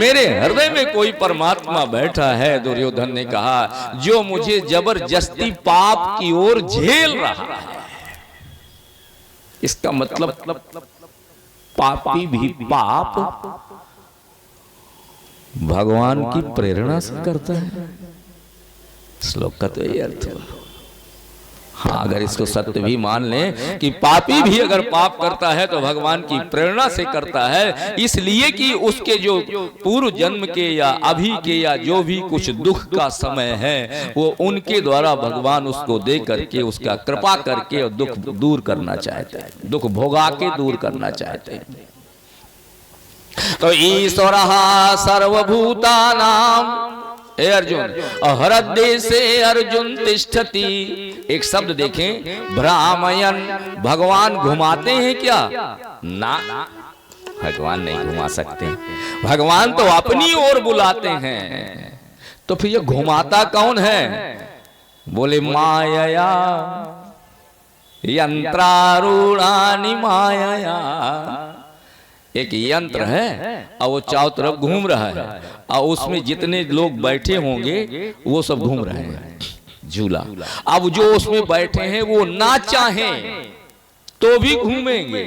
मेरे हृदय में कोई परमात्मा बैठा है, दुर्योधन ने कहा, जो मुझे जबरदस्ती पाप की ओर झेल रहा है। इसका मतलब पापी भी पाप भगवान की प्रेरणा से करता है। श्लोक का तो ये अर्थ हुआ। हाँ, अगर इसको सत्य भी मान लें कि पापी भी अगर पाप करता है तो भगवान की प्रेरणा से करता है, इसलिए कि उसके जो पूर्व जन्म के या अभी के या जो भी कुछ दुख का समय है वो उनके द्वारा भगवान उसको दे करके, उसका कृपा करके और दुख दूर करना चाहते हैं, दुख भोगा के दूर करना चाहते हैं। तो ईश्वरः सर्वभूतानां, हे अर्जुन, हृदय से अर्जुन तिष्ठति। एक शब्द देखें, भ्रामयन, भगवान घुमाते हैं क्या? ना, भगवान नहीं घुमा सकते। भगवान तो अपनी ओर बुलाते हैं। तो फिर ये घुमाता कौन है? बोले माया यंत्रारूढ़ानि माया। एक यंत्र है और वो चारों तरफ घूम रहा है और उसमें जितने लोग बैठे होंगे वो सब घूम रहे हैं, झूला। अब जो उसमें बैठे हैं वो ना चाहें तो भी घूमेंगे।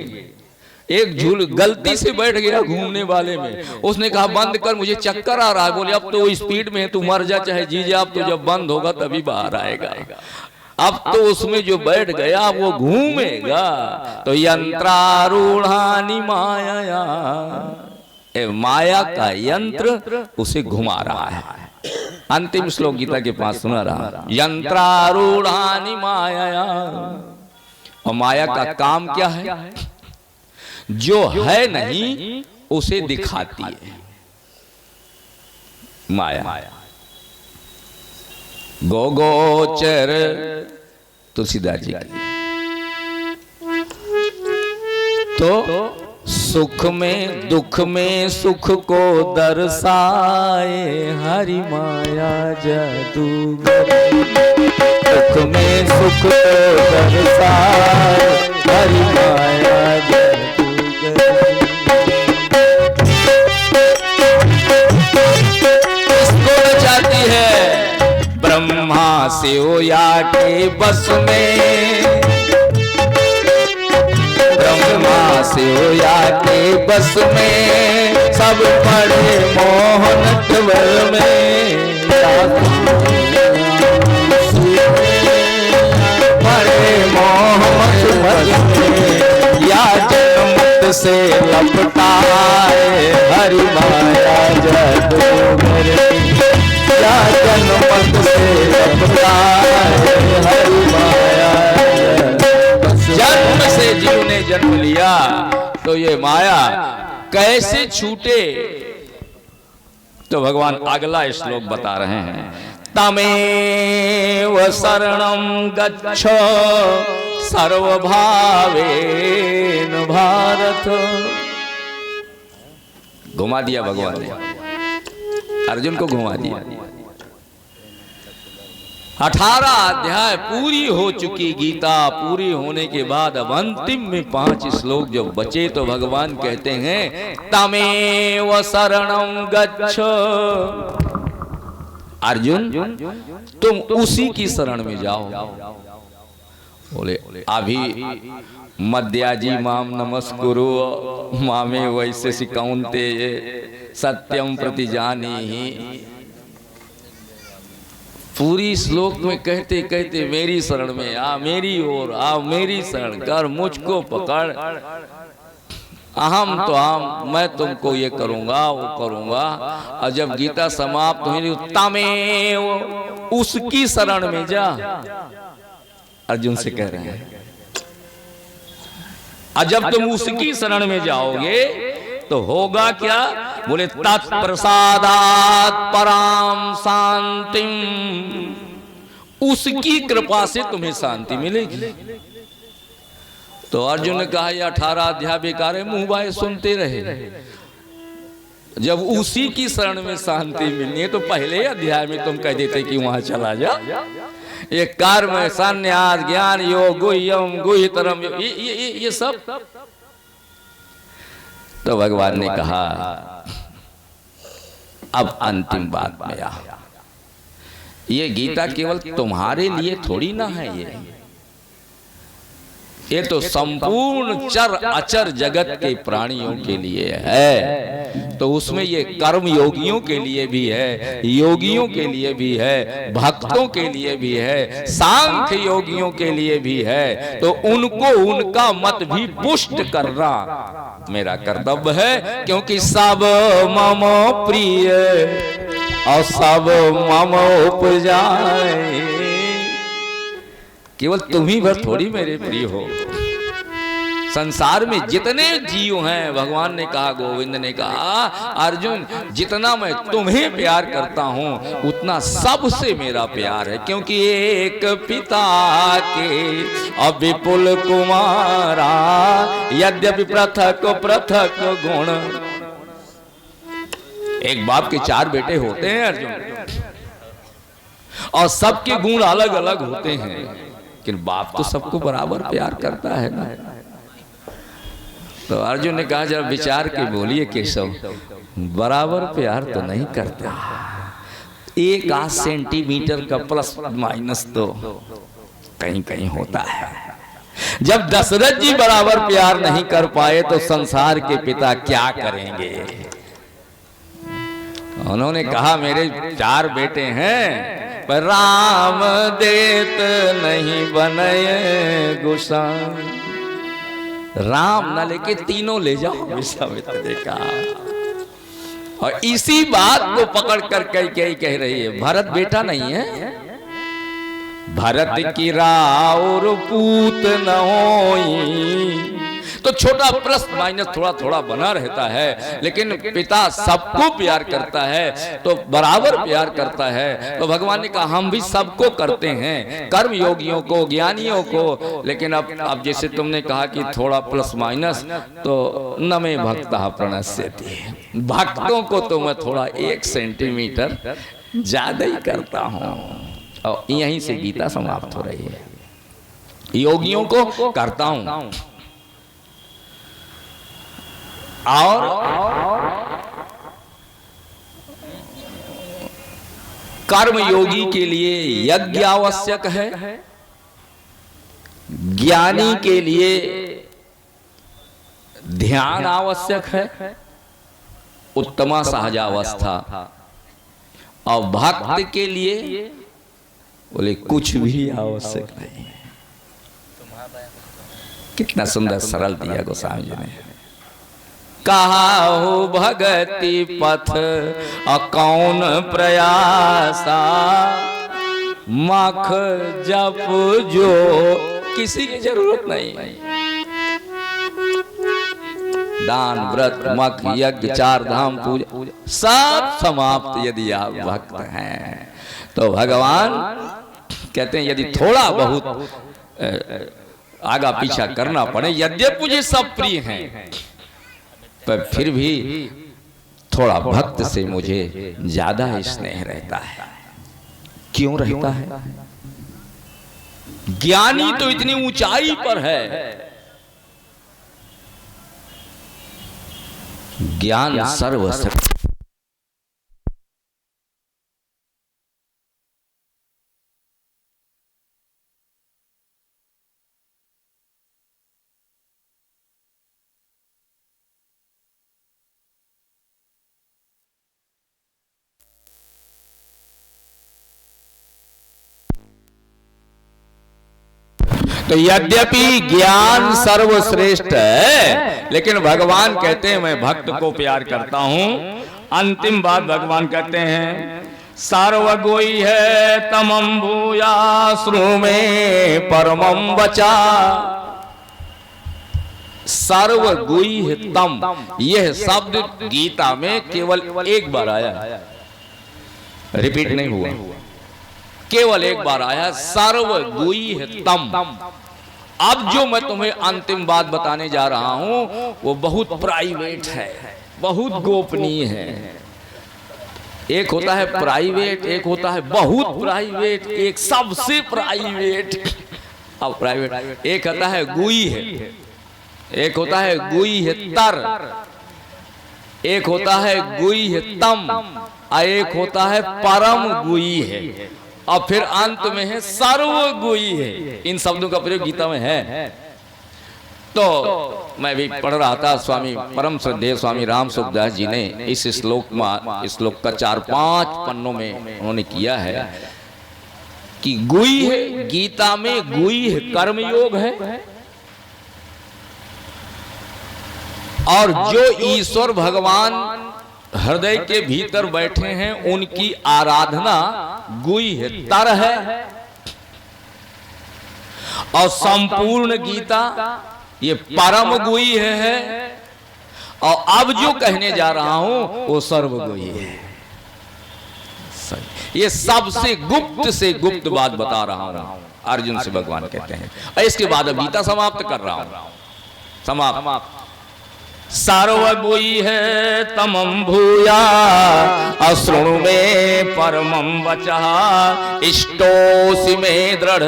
एक झूल गलती से बैठ गया घूमने वाले में, उसने कहा बंद कर, मुझे चक्कर आ रहा है। बोले अब तो वो स्पीड में है, तू मर जा चाहे जी जा, अब तो जब बंद होगा तभी बाहर आएगा। अब तो उसमें जो बैठ गया वो घूमेगा। तो यंत्रारूढ़ानि माया, माया का यंत्र उसे घुमा रहा है। अंतिम श्लोक गीता के पास सुना रहा, यंत्रारूढ़ानि माया। और माया का काम क्या है? जो है नहीं उसे दिखाती है माया। गोचर तुलसीदास जी तो सुख में दुख में सुख को दर्शाए हरि माया जादूगर। सुख में सुख को दर्शाए हरि माया जादूगर। इसको चाहती है ब्रह्मा शिव या के बस में, ब्रह्मा शिव या के बस में, सब पड़े मोहन ठवर में। पड़े मोहन ठवर में, या जन्मत से लपटाए हरि माया जादूगर। या जन्मत से लपटाए हरि माया। जन्म से जीव ने जन्म लिया तो ये माया कैसे छूटे? तो भगवान अगला श्लोक बता रहे हैं, तमेव शरणं गच्छ सर्वभावेन भारत। घुमा दिया भगवान ने, अर्जुन को घुमा दिया। 18 अध्याय पूरी हो चुकी गीता। पूरी होने के बाद अब अंतिम में 5 श्लोक जो बचे तो भगवान कहते हैं, तमेव शरणं गच्छ। अर्जुन तुम उसी की शरण में जाओ। बोले अभी मद्याजी माम नमस्कुरु मामे वैसे सिकाउंते सत्यम प्रतिजानीहि। पूरी श्लोक में कहते कहते मेरी शरण में आ, मेरी ओर आ, मेरी शरण कर, मुझको पकड़। अहम तो हम, मैं तुमको ये करूंगा वो करूंगा। और जब गीता समाप्त हुई, तमेव उसकी शरण में जा, अर्जुन से कह रहे हैं। और जब तुम उसकी शरण में जाओगे तो होगा क्या? बोले तत्प्रसादात् पराम शांतिम। उसकी कृपा से तुम्हें शांति मिलेगी। तो अर्जुन ने कहा, ये 18 अध्याय बेकार है, मुंह बाए सुनते रहे। जब उसी की शरण में शांति मिलनी है तो पहले अध्याय में तुम कह देते कि वहां चला जा। ये कर्म संन्यास ज्ञान योग गुह्यम गुह्यतरम ये सब। तो भगवान ने कहा अब अंतिम बात में आ, ये गीता केवल तुम्हारे लिए थोड़ी ना है, ये तो संपूर्ण चर अचर जगत के प्राणियों के लिए है। तो उसमें ये कर्म योगियों के लिए भी है, योगियों के लिए भी है, भक्तों के लिए भी है, सांख्य योगियों के लिए भी है। तो उनको उनका मत भी पुष्ट करना मेरा कर्तव्य है, क्योंकि सब मम प्रिय और सब मम उपजाए। केवल तुम ही भर थोड़ी मेरे प्रिय हो। संसार में जितने जीव हैं, भगवान ने कहा, गोविंद ने कहा, अर्जुन जितना मैं तुम्हें प्यार करता हूं उतना सबसे मेरा प्यार है, क्योंकि एक पिता के अविपुल कुमारा यद्यपि पृथक पृथक गुण। एक बाप के 4 बेटे होते हैं अर्जुन, और सबके गुण अलग अलग होते हैं, लेकिन बाप तो सबको बराबर प्यार करता है ना। तो अर्जुन ने कहा, जरा विचार के बोलिए केशव, बराबर प्यार तो नहीं करता, 1 सेंटीमीटर का प्लस माइनस तो कहीं कहीं होता है। जब दशरथ जी बराबर प्यार नहीं कर पाए तो संसार के पिता क्या करेंगे। उन्होंने कहा, मेरे 4 बेटे हैं पर राम देत नहीं बनये गुसान। राम न लेके तीनों ले जाओ, विश्वामित्र ने कहा। और इसी बात को पकड़ कर कई कह रही है, भरत बेटा नहीं है, भरत की राउर पूत न होई। तो छोटा प्लस माइनस थोड़ा थोड़ा बना रहता है, लेकिन पिता सबको प्यार करता है, तो बराबर प्यार करता है। तो भगवान ने कहा, हम भी सबको करते हैं, कर्म योगियों को, ज्ञानियों को। लेकिन अब जैसे तुमने कहा कि थोड़ा प्लस माइनस, तो न में भक्ता प्रणश्यति, भक्तों को तो मैं थोड़ा 1 सेंटीमीटर ज्यादा ही करता हूं। और यहीं से गीता समाप्त हो रही है। योगियों को करता हूं, और कर्म योगी के लिए यज्ञ आवश्यक है, ज्ञानी के लिए ध्यान आवश्यक है, उत्तमा सहजावस्था, और भक्त के लिए बोले कुछ भी आवश्यक नहीं। कितना सुंदर सरल दिया गोस्वामी जी ने। कहा हो भगति पथ कौन प्रयासा, मख जप जो किसी की जरूरत नहीं। दान व्रत मख यज्ञ 4 धाम पूजा सब समाप्त यदि आप भक्त हैं। तो भगवान कहते हैं, यदि थोड़ा बहुत आगा पीछा करना पड़े, यद्यपि मुझे सब प्रिय हैं, पर फिर भी थोड़ा भक्त से मुझे ज्यादा स्नेह रहता है। क्यों रहता है? ज्ञानी तो इतनी ऊंचाई पर है, ज्ञान सर्वश्रेष्ठ। तो यद्यपि ज्ञान सर्वश्रेष्ठ है, लेकिन भगवान कहते हैं मैं भक्त को प्यार करता हूं। अंतिम बात भगवान कहते हैं, सर्वगोई है तमं भूयाश्रु में परमं वचा। सर्वगोई है तम, यह शब्द गीता में केवल एक बार आया, रिपीट नहीं हुआ, केवल एक बार आया, सर्वगोई है तम। अब जो मैं तुम्हें अंतिम बात बताने जा रहा हूं वो बहुत प्राइवेट है, बहुत गोपनीय है। एक होता है प्राइवेट, एक होता है बहुत प्राइवेट, एक सबसे प्राइवेट। अब प्राइवेट एक होता है गुई है, एक होता है गुई है तर, एक होता है गुई है तम, एक होता है परम गुई है, और फिर अंत में है सर्वगुई है। इन शब्दों का प्रयोग गीता में है। तो मैं भी पढ़ रहा था, स्वामी परम श्रद्धेय स्वामी राम सुखदास जी ने इस श्लोक का 4-5 पन्नों में उन्होंने किया है कि गुई है, गीता में गुई है, कर्मयोग है, और जो ईश्वर भगवान हृदय के भीतर बैठे हैं उनकी आराधना गुई है, तर है। और संपूर्ण गीता ये परम गुई है, और अब जो कहने जा रहा हूं वो सर्वगुई है। ये सबसे गुप्त से गुप्त बात बता रहा हूं, अर्जुन से भगवान कहते हैं। और इसके बाद अब गीता समाप्त कर रहा हूं। समाप्त। सर्वगुई है तमं भूया अश्रुणु में परमं वचः इष्टोसि में दृढ़।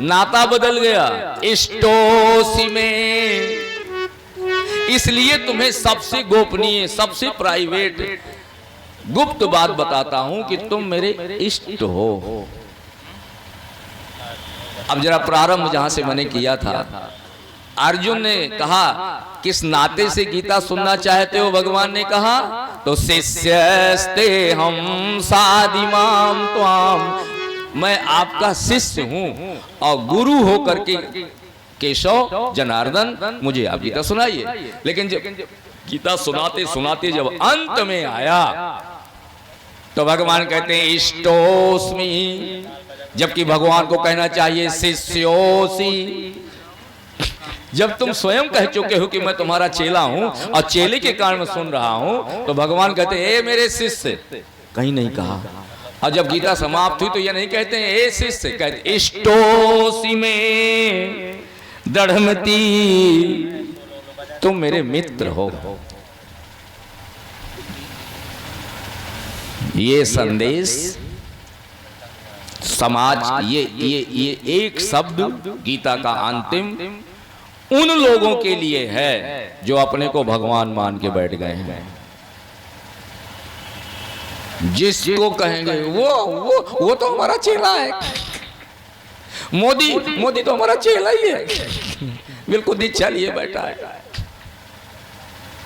नाता बदल गया, इष्टोसि में। इसलिए तुम्हें सबसे गोपनीय, सबसे प्राइवेट, गुप्त बात बताता हूं कि तुम मेरे इष्ट हो। अब जरा प्रारंभ जहां से मैंने किया था, अर्जुन ने कहा किस नाते से गीता सुनना चाहते हो? भगवान ने कहा तो शिष्यस्ते हम सादिमाम त्वाम, मैं आपका शिष्य हूं और गुरु होकर के केशव जनार्दन मुझे आप गीता सुनाइए। लेकिन जब गीता सुनाते सुनाते जब अंत में आया तो भगवान कहते हैं इष्टोस्मि, जबकि भगवान को कहना चाहिए शिष्योसी। जब तुम स्वयं कह चुके हो कि मैं तुम्हारा चेला हूं और चेले के कारण मैं सुन रहा हूं, तो भगवान कहते हैं ए मेरे शिष्य, कहीं नहीं कहा। और जब गीता समाप्त हुई तो ये नहीं कहते हैं ए शिष्य, कहते इष्टोसी में दृढ़मति, तुम मेरे मित्र हो। ये संदेश समाज, ये एक शब्द गीता का अंतिम उन लोगों के लिए है जो अपने को भगवान मान के बैठ गए हैं। जिसको कहेंगे वो तो हमारा चेला है, मोदी तो हमारा चेला ही है, बिल्कुल दीक्षा लिए बैठा है,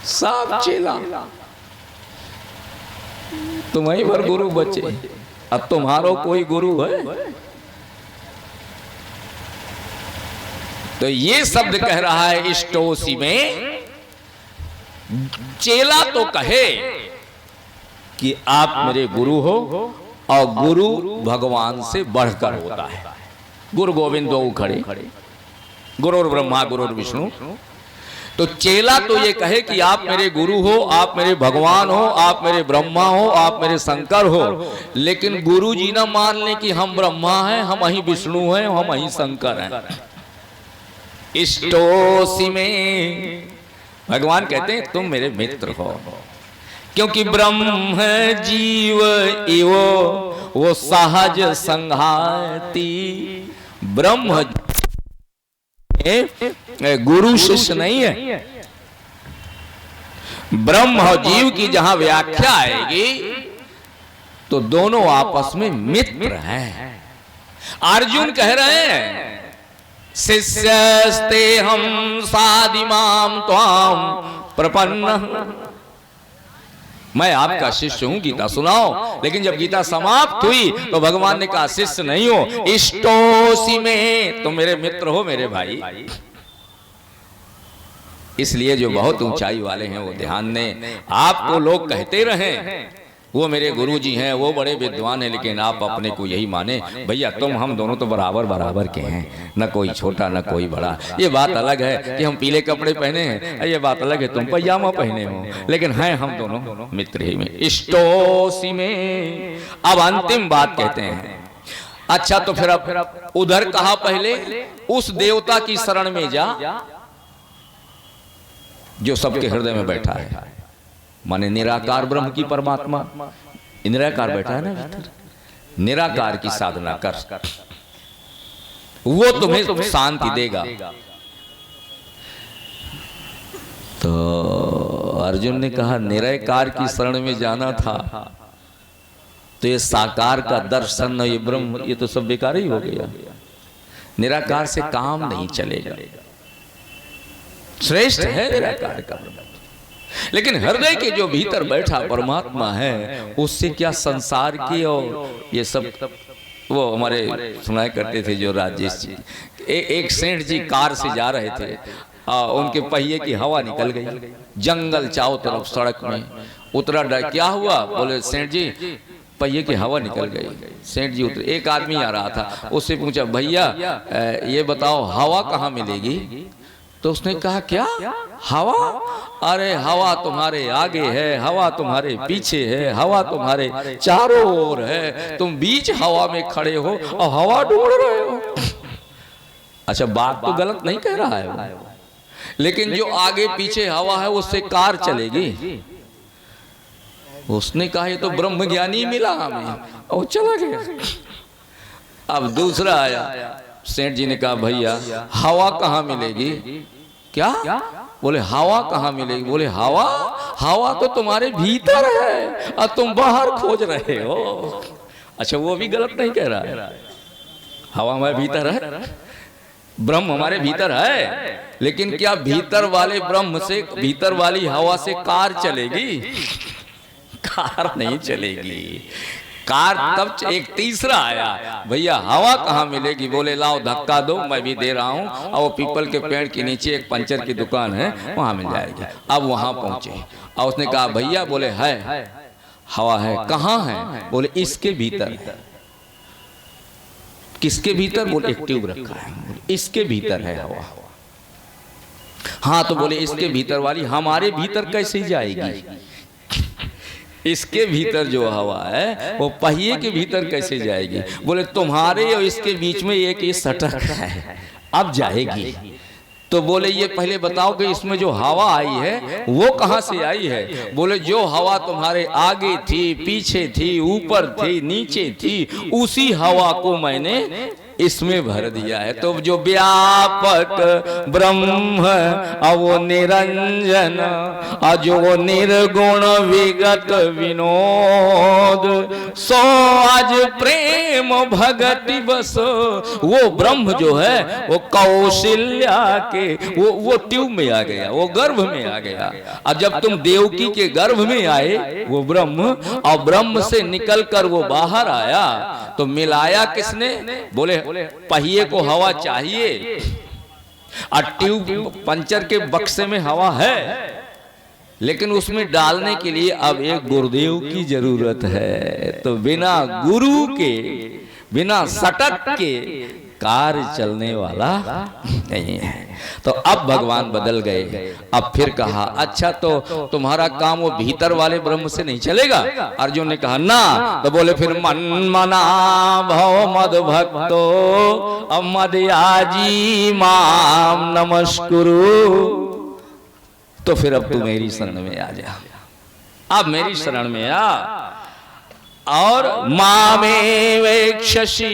सब चेला। तुम्हारी भर गुरु बचे, अब तुम्हारो कोई गुरु है? तो ये शब्द कह रहा है इष्टोसी में। चेला तो कहे कि आप मेरे गुरु हो, और गुरु भगवान से बढ़कर होता है। गुरु गोविंद दो खड़े, गुरुर ब्रह्मा गुरुर विष्णु। तो चेला तो ये कहे कि आप मेरे गुरु हो, आप मेरे भगवान हो, आप मेरे ब्रह्मा हो, आप मेरे शंकर हो। लेकिन गुरु जी ना मान ले कि हम ब्रह्मा हैं, हम वहीं विष्णु हैं, हम वहीं शंकर हैं। इष्टोसी में भगवान कहते हैं तुम मेरे मित्र हो, क्योंकि ब्रह्म जीव इव वो सहज संघाती। ब्रह्म गुरु शिष्य नहीं है। ब्रह्म और जीव की जहां व्याख्या आएगी तो दोनों आपस में मित्र हैं। अर्जुन कह रहे हैं शिष्यस्ते हम सादिमाम त्वाम प्रपन्न, मैं आपका शिष्य हूं, गीता सुनाओ। लेकिन जब गीता समाप्त हुई तो भगवान ने कहा शिष्य नहीं हो, इष्टोसी में, तुम मेरे मित्र हो, मेरे भाई। इसलिए जो बहुत ऊंचाई वाले हैं वो ध्यान दें। आपको लोग कहते रहे वो मेरे गुरुजी हैं, वो बड़े विद्वान हैं, लेकिन आप अपने को यही माने भैया तुम हम दोनों तो बराबर बराबर के हैं, न कोई छोटा न कोई बड़ा। ये बात अलग है कि हम पीले कपड़े पहने हैं, ये बात अलग है तुम पैजामा पहने हो, लेकिन हैं हम दोनों मित्र ही में। इष्टोसी में अब अंतिम बात कहते हैं। अच्छा तो फिर अब उधर कहा पहले उस देवता की शरण में जा जो सबके हृदय में बैठा है, माने निराकार ब्रह्म की परमात्मा निराकार बैठा है ना भीतर, निराकार की साधना कर, वो तुम्हें शांति देगा। तो अर्जुन ने कहा निराकार की शरण में जाना था तो ये साकार का दर्शन, ये ब्रह्म, ये तो सब बेकार ही हो गया। निराकार से काम नहीं चलेगा। श्रेष्ठ है निराकार का ब्रह्म, लेकिन हृदय के जो भीतर बैठा परमात्मा है, उससे क्या संसार की और ये सब। वो हमारे सुनाया करते थे जो राजेश जी, एक सेठ जी कार से जा रहे थे, उनके पहिए की हवा निकल गई, जंगल चारों तरफ, सड़क में उतरा, क्या हुआ? बोले सेठ जी पहिए की हवा निकल गई। सेठ जी उतरे, एक आदमी आ रहा था, उससे पूछा भैया ये बताओ हवा कहाँ मिलेगी? तो उसने कहा क्या हवा? अरे हवा तुम्हारे आगे है, हवा तुम्हारे पीछे है, हवा तुम्हारे चारों ओर है, तुम बीच हवा में खड़े हो और हवा ढूंढ रहे हो। अच्छा, बात तो गलत नहीं कह रहा है, लेकिन जो आगे पीछे हवा है उससे कार चलेगी। उसने कहा ये तो ब्रह्म ज्ञानी मिला हमें, और चला गया। अब दूसरा आया, सेठ जी ने कहा भैया हवा कहाँ मिलेगी? क्या? बोले हवा कहाँ मिलेगी? बोले हवा, हवा तो तुम्हारे भीतर है और तुम बाहर खोज रहे हो। अच्छा, वो भी गलत नहीं कह रहा है, हवा हमारे भीतर है, ब्रह्म हमारे भीतर है, लेकिन क्या भीतर वाले ब्रह्म से, भीतर वाली हवा से कार चलेगी? कार नहीं चलेगी। कार तब एक तीसरा आया, भैया हवा कहाँ मिलेगी? बोले लाओ धक्का दो, मैं भी दे रहा हूँ, और वो पीपल के पेड़ के नीचे एक पंचर की दुकान है, वहां मिल जाएगी। अब वहां पहुंचे और उसने कहा भैया, बोले है हवा है, कहाँ है? बोले इसके भीतर है। किसके भीतर? बोले एक ट्यूब रखा है, इसके भीतर है हवा। हाँ, तो बोले इसके भीतर वाली हमारे भीतर कैसे जाएगी? इसके भीतर जो हवा है वो पहिए के भीतर कैसे जाएगी? बोले तुम्हारे और इसके बीच में एक ये सटक है, अब जाएगी। तो बोले ये पहले बताओ कि इसमें जो हवा आई है वो कहाँ से आई है? बोले जो हवा तुम्हारे आगे थी, पीछे थी, ऊपर थी, नीचे थी, उसी हवा को मैंने इसमें भर दिया है। तो जो व्यापक ब्रह्म वो निरंजन, जो निर्गुण विगत विनोद, सो आज प्रेम भगति बस। वो ब्रह्म जो है वो कौशल्या के वो ट्यूब में आ गया, वो गर्भ में आ गया। और जब तुम देवकी के गर्भ में आए वो ब्रह्म, और ब्रह्म से निकलकर वो बाहर आया, तो मिलाया किसने? बोले पहिए को हवा चाहिए, और ट्यूब पंचर के बक्से में हवा है, लेकिन उसमें डालने के लिए अब एक गुरुदेव की जरूरत है। तो बिना गुरु के, बिना सटक के कार चलने वाला नहीं है। तो अब भगवान बदल गए। अब फिर कहा अच्छा तो तुम्हारा काम वो भीतर वाले ब्रह्म से नहीं चलेगा? अर्जुन ने कहा ना। तो बोले फिर मन मना भव मद भक्तो मदयाजी माम नमस्कुरु। तो फिर अब तू मेरी शरण में आ जा, अब मेरी शरण में आ, और मामे वेक्षसी,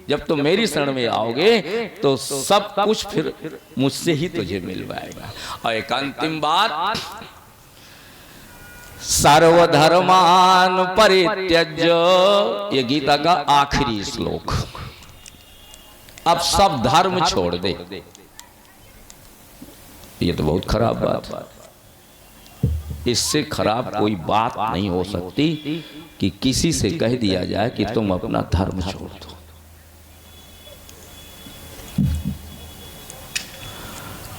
जब तुम मेरी शरण में आओगे तो सब कुछ फिर मुझसे ही तुझे मिल पाएगा। और एक अंतिम बात, सर्वधर्मान परित्यज्य, ये गीता का आखिरी श्लोक। अब सब धर्म छोड़ दे। ये तो बहुत खराब बात है, इससे खराब कोई बात नहीं हो सकती कि किसी से कह दिया जाए कि तुम अपना धर्म छोड़ दो।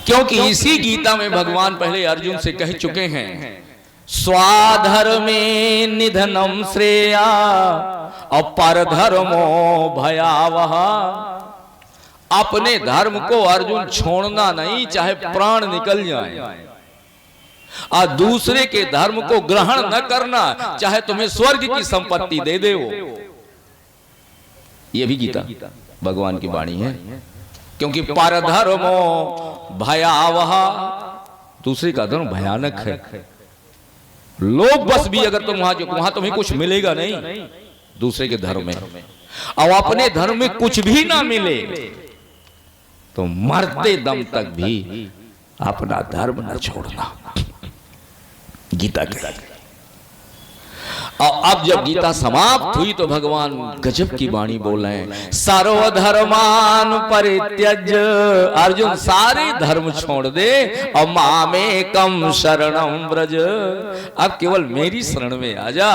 क्योंकि इसी गीता में भगवान पहले अर्जुन से कह चुके हैं, स्वाधर्मे निधनम श्रेया अपरधर्मो भयावह। अपने धर्म को अर्जुन छोड़ना नहीं, चाहे प्राण निकल जाए, और दूसरे के धर्म को ग्रहण न करना, चाहे तुम्हें स्वर्ग की संपत्ति दे दे वो। ये भी गीता भगवान की वाणी है। क्योंकि परधर्मो भयावह, दूसरे का धर्म भयानक है। लोग बस भी अगर तुम वहां तुम्हें कुछ मिलेगा नहीं दूसरे के धर्म में, और अपने धर्म में कुछ भी ना मिले तो मरते दम तक भी अपना धर्म न छोड़ना, गीता के। और अब जब गीता समाप्त हुई तो भगवान गजब की वाणी बोले, सर्वधर्मान परित्यज्य, अर्जुन सारे धर्म छोड़ दे और मामेकम शरणं व्रज, अब केवल मेरी शरण में आ जा।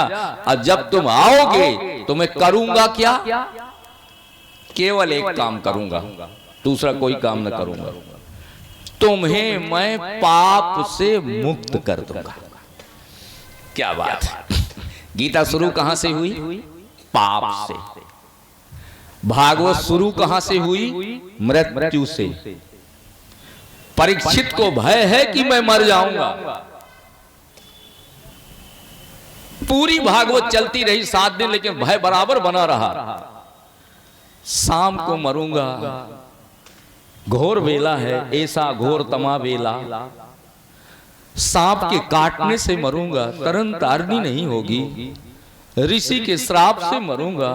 और जब तुम आओगे तो मैं करूंगा क्या? केवल एक काम करूंगा, दूसरा कोई काम न करूंगा। तुम्हें मैं पाप से मुक्त कर दूंगा। क्या बात है। गीता शुरू कहां से हुई? पाप से। भागवत शुरू कहां से हुई? मृत्यु से। परीक्षित को भय है कि मैं मर जाऊंगा। पूरी भागवत चलती रही 7 दिन, लेकिन भय बराबर बना रहा। शाम को मरूंगा, घोर बेला है, ऐसा घोर तमा बेला, सांप के काटने से मरूंगा, तरन तारनी नहीं होगी, ऋषि के श्राप से मरूंगा।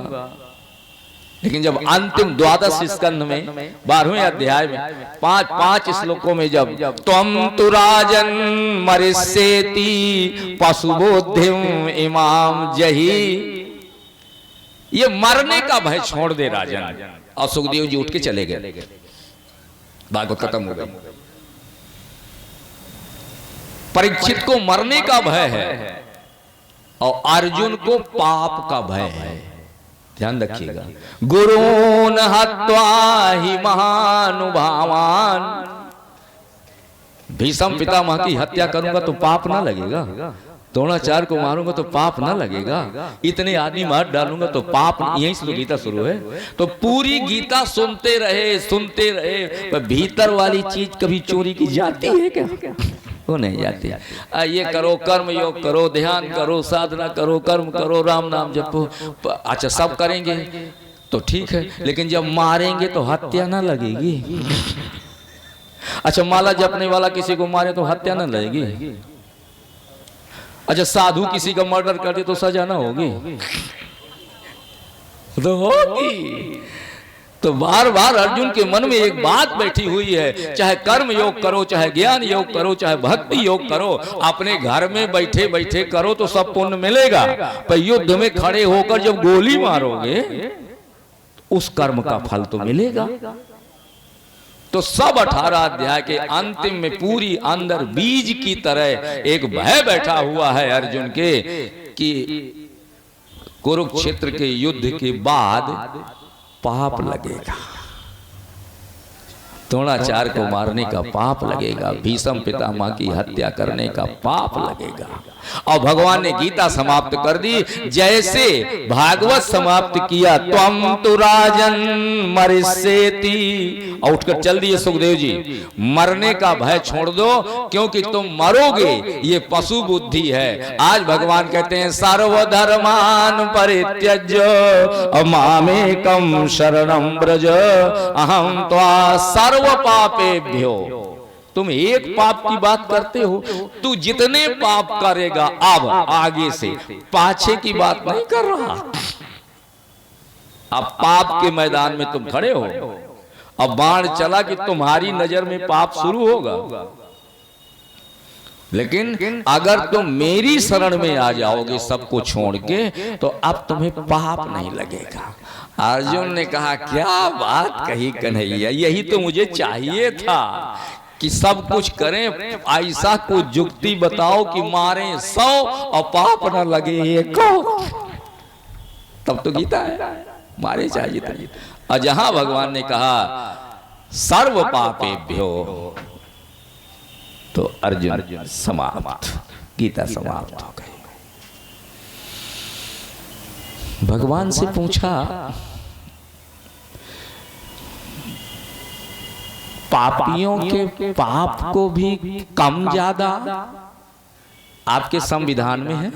लेकिन जब अंतिम 12 स्कंध में 12वें अध्याय में 5 श्लोकों में जब त्वं तु राजन मरिष्येति पशुबोधिम इमाम जही, ये मरने का भय छोड़ दे राजन। और सुखदेव जी उठ के चले गए, भागवत खत्म हो गई। परीक्षित को मरने का भय है और अर्जुन को पाप का भय है। ध्यान रखिएगा। गुरून् हत्वा हि महानुभावान, भीष्म पितामह की हत्या करूंगा तो पाप ना लगेगा, द्रोणाचार्य को मारूंगा तो पाप ना लगेगा, इतने आदमी मार डालूंगा तो पाप, यही से तो गीता शुरू है। तो पूरी गीता सुनते रहे, पर भीतर वाली चीज कभी चोरी की जाती है क्या? वो नहीं जाती। ये करो, कर्म योग करो, ध्यान करो, साधना करो, कर्म करो, राम नाम जपो, अच्छा सब करेंगे तो ठीक है, लेकिन जब मारेंगे तो हत्या ना लगेगी। अच्छा माला जपने वाला किसी को मारे तो हत्या ना लगेगी। अच्छा साधु किसी का मर्डर कर दे तो सजा ना होगी? तो होगी। तो बार बार अर्जुन के मन में एक बात बैठी हुई है, चाहे कर्म योग करो, चाहे ज्ञान योग करो, चाहे भक्ति योग करो, अपने घर में बैठे बैठे करो तो सब पुण्य मिलेगा, पर युद्ध में खड़े होकर जब गोली मारोगे उस कर्म का फल तो मिलेगा। तो सब 18 अध्याय के अंतिम में पूरी अंदर बीज की तरह एक भय बैठा हुआ है अर्जुन के कि कुरुक्षेत्र के युद्ध के बाद पाप लगेगा, द्रोणाचार्य को मारने का पाप लगेगा, भीष्म पितामह की हत्या करने का पाप लगेगा। और भगवान ने गीता समाप्त कर दी। जैसे भागवत समाप्त किया, त्वं तु राजन मरिष्येति, और उठकर चल दिए सुखदेव जी, मरने का भय छोड़ दो क्योंकि तुम मरोगे, ये पशु बुद्धि है। आज भगवान कहते हैं सर्वधर्मान परित्यज्य मामेकम शरणं व्रज अहं त्वा सर्व पापेभ्यो। तुम एक पाप की बात करते हो, तू जितने पाप करेगा अब आगे से पाछे की बात नहीं कर रहा। अब पाप के मैदान में तुम खड़े हो, अब बाण चला कि तुम्हारी नजर में पाप शुरू होगा। लेकिन अगर तुम मेरी शरण में आ जाओगे सबको छोड़ के, तो अब तुम्हें पाप नहीं लगेगा। अर्जुन ने कहा क्या बात कही कन्हैया, यही तो मुझे चाहिए था कि सब कुछ करें, ऐसा कुछ जुक्ति बताओ कि मारे 100 और पाप न लगे 1। तब तो गीता है, मारे चाहिए। और जहां भगवान ने कहा सर्व पापेभ्यो, तो अर्जुन समाप्त, गीता समाप्त हो गई। भगवान से पूछा पापियों के पाप को भी कम ज्यादा आपके संविधान में है?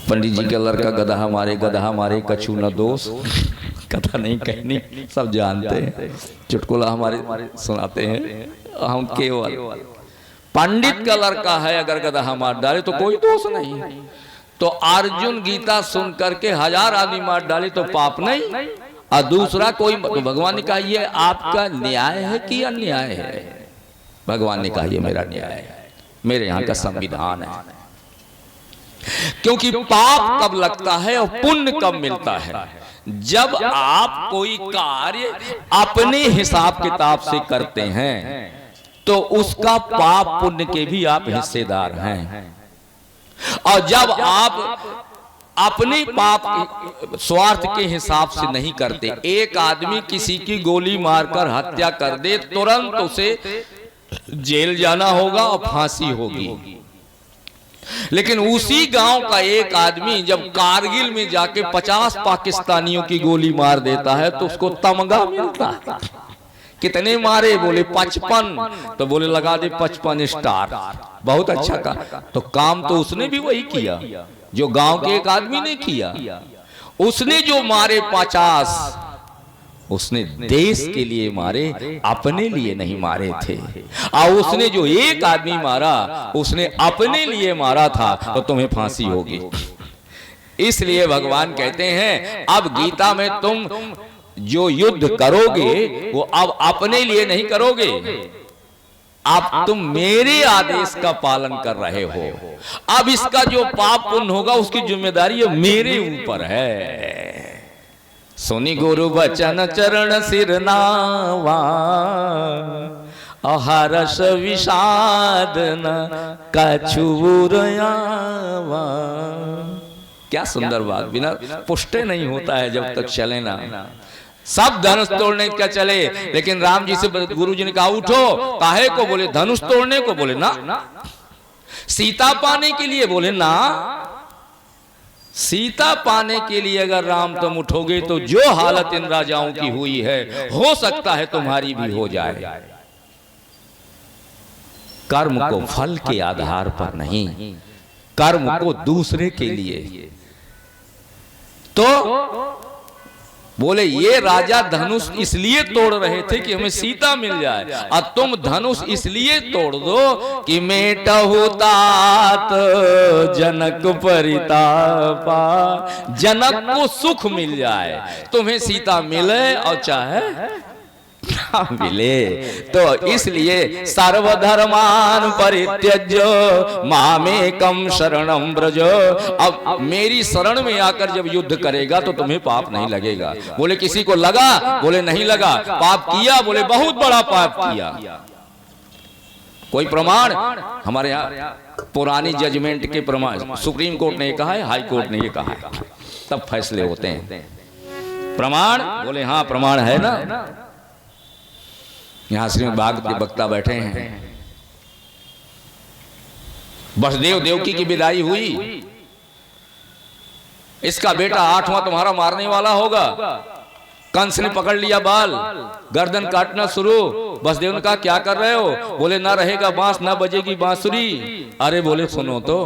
पंडित जी का लड़का गधा मारे कछु न दोष, कथा नहीं कहनी, सब जानते हैं, चुटकुला हमारे सुनाते हैं हम। केवल पंडित का लड़का है अगर गधा मार डाले तो कोई दोष नहीं। तो अर्जुन गीता सुन करके 1000 आदमी मार डाले तो पाप नहीं, और दूसरा कोई, तो भगवान ने कहा ये आपका न्याय है कि अन्याय है? भगवान ने कहा ये मेरा न्याय है। मेरे यहाँ का संविधान है। क्योंकि पाप कब लगता है और पुण्य कब मिलता है? जब आप कोई कार्य अपने हिसाब किताब से करते हैं तो उसका पाप पुण्य के भी आप हिस्सेदार हैं। और जब आप अपने पाप स्वार्थ के हिसाब से नहीं करते, एक आदमी किसी की गोली मारकर हत्या कर दे, तुरंत उसे जेल जाना होगा और फांसी होगी। लेकिन उसी गांव का एक आदमी जब कारगिल में जाके 50 पाकिस्तानियों की गोली मार देता है तो उसको तमगा मिलता है। कितने मारे? बोले 55। तो बोले लगा दे 55 स्टार। बहुत अच्छा का। तो काम तो उसने भी वही किया जो गांव के एक आदमी ने किया। उसने जो मारे 50, उसने देश के लिए मारे, अपने लिए नहीं मारे थे। और उसने जो एक आदमी मारा उसने अपने लिए मारा था, तो तुम्हें फांसी होगी। इसलिए भगवान कहते हैं अब गीता में तुम जो युद्ध करोगे वो अब अपने लिए नहीं करोगे, अब तुम मेरे आदेश का पालन कर रहे हो। अब इसका जो पाप पुण्य होगा उसकी जिम्मेदारी मेरे ऊपर है। सुनी गुरु बचन चरण सिर नावा, अहरस विषाद न कछुरयावा। क्या सुंदर बात। बिना पुष्टे नहीं होता है जब तक चले ना। सब धनुष तोड़ने का चले, लेकिन राम जी से गुरु जी ने कहा उठो। काहे को? बोले धनुष तोड़ने को। बोले ना। सीता पाने के लिए? बोले ना। सीता पाने के लिए अगर राम तुम उठोगे तो जो हालत इन राजाओं की हुई है हो सकता है तुम्हारी भी हो जाए। कर्म को फल के आधार पर नहीं, कर्म को दूसरे के लिए। तो बोले ये राजा धनुष इसलिए तोड़ रहे थे कि हमें सीता मिल जाए, और तुम धनुष इसलिए तोड़ दो कि मेटहु तात जनक परितापा, जनक को सुख मिल जाए। तुम्हें सीता मिले और चाहे ना मिले। तो इसलिए सर्वधर्मान परित्यज्य मामेकं शरणं व्रज। अब मेरी शरण में आकर जब युद्ध करेगा तो तुम्हें पाप नहीं लगेगा। बोले किसी को लगा? बोले नहीं लगा। पाप किया? बोले बहुत बड़ा पाप किया। कोई प्रमाण? हमारे यहाँ पुरानी जजमेंट के प्रमाण, सुप्रीम कोर्ट ने कहा है, हाई कोर्ट ने ये कहा है, तब फैसले होते हैं। प्रमाण? बोले हाँ प्रमाण है ना। यहां श्रीमद् भागवत के वक्ता बैठे हैं। वसुदेव देवकी की विदाई हुई, इसका बेटा 8वां तुम्हारा मारने वाला होगा। कंस ने पकड़ लिया बाल, गर्दन काटना शुरू। वसुदेव ने कहा क्या कर रहे हो? बोले ना रहेगा बांस ना बजेगी बांसुरी। अरे बोले सुनो तो,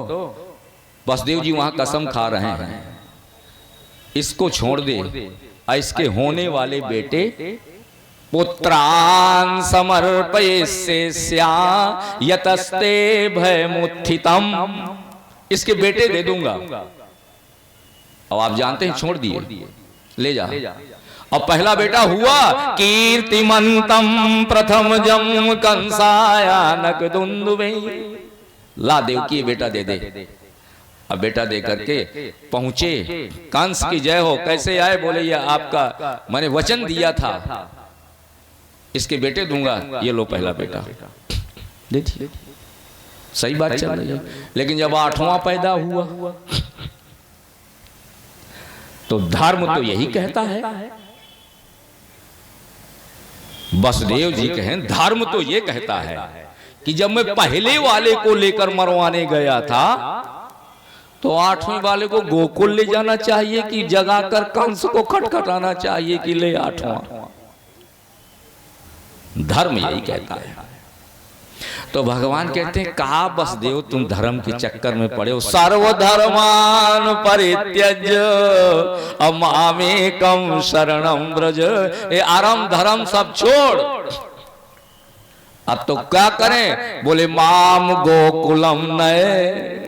वसुदेव जी वहां कसम खा रहे हैं इसको छोड़ दे, इसके होने वाले बेटे पुत्रान समर्पयिष्या यतस्ते भयमुत्थितम, इसके बेटे दे दूंगा। अब आप जानते हैं छोड़ दिए, ले जा। अब पहला बेटा हुआ कीर्तिमंतम प्रथम जम कंसायानक दुंदुभे। ला देवकी बेटा दे दे। अब बेटा दे करके पहुंचे, कंस की जय हो। कैसे आए? बोले ये आपका मैंने वचन दिया था, इसके बेटे दूंगा, ये लो पहला बेटा। देखिए सही बात चल रही है। लेकिन जब 8वां पैदा हुआ तो धर्म तो यही कहता है, वसुदेव जी कहें धर्म तो ये कहता है कि जब मैं पहले वाले को लेकर मरवाने गया था तो 8वें वाले को गोकुल ले जाना चाहिए कि जगाकर कंस को खटखटाना चाहिए कि ले 8वां। धर्म यही कहता है। तो भगवान कहते हैं कहा वसुदेव तुम धर्म के चक्कर में पड़े हो। सर्वधर्मान परित्यज्य मामेकं शरणं व्रज। ये आराम धर्म सब छोड़, अब तो क्या करें? बोले माम गोकुलम नए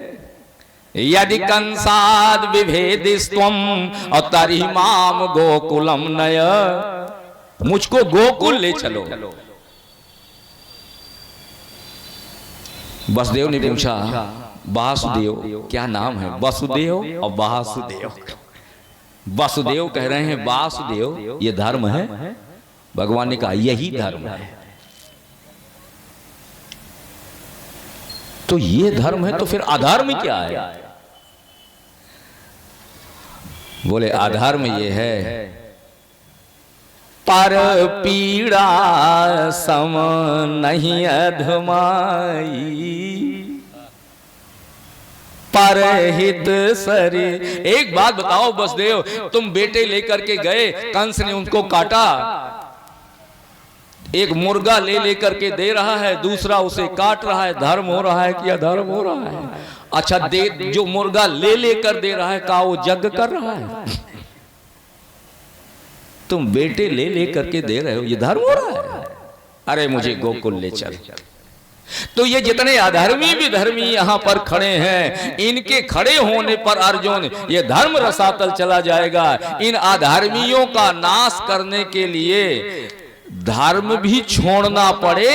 यदि कंसाद विभेदिस्त्वम और तरी माम गोकुलम नय। मुझको गोकुल ले चलो। वसुदेव ने पूछा, वासुदेव क्या नाम है? वसुदेव और वासुदेव। वसुदेव कह रहे हैं वासुदेव ये धर्म है। भगवान ने कहा यही धर्म है। तो ये धर्म है तो फिर अधर्म क्या है? बोले अधर्म ये है पर पीड़ा सम नहीं अधमाई, पर हित सरी। एक बात बताओ वसुदेव, तुम बेटे लेकर के गए, कंस ने उनको काटा, एक मुर्गा ले लेकर के दे रहा है, दूसरा उसे काट रहा है, धर्म हो रहा है कि अधर्म हो रहा है? अच्छा, दे जो मुर्गा ले लेकर दे रहा है का वो यज्ञ कर रहा है? तुम बेटे ले लेकर के दे रहे हो, ये धर्म हो रहा है? अरे मुझे गोकुल ले चल। तो ये जितने अधर्मी भी धर्मी यहां पर खड़े हैं, इनके खड़े होने पर अर्जुन ये धर्म रसातल चला जाएगा। इन अधर्मियों का नाश करने के लिए धर्म भी छोड़ना पड़े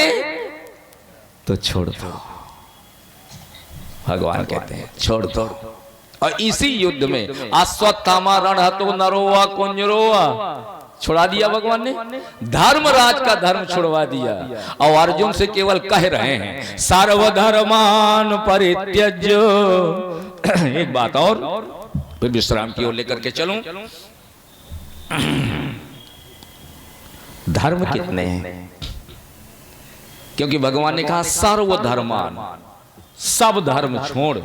तो छोड़ दो। भगवान कहते हैं छोड़ दो। और इसी युद्ध में अश्वत्थामा रणहतो नरोवा कुंजरोवा छुड़ा दिया भगवान ने, धर्मराज का धर्म छुड़वा दिया। और अर्जुन से केवल कह रहे हैं सर्वधर्मान परित्यज्य। एक बात और फिर विश्राम की ओर लेकर के चलूं। धर्म कितने हैं? क्योंकि भगवान ने कहा सर्वधर्मान, सब धर्म छोड़।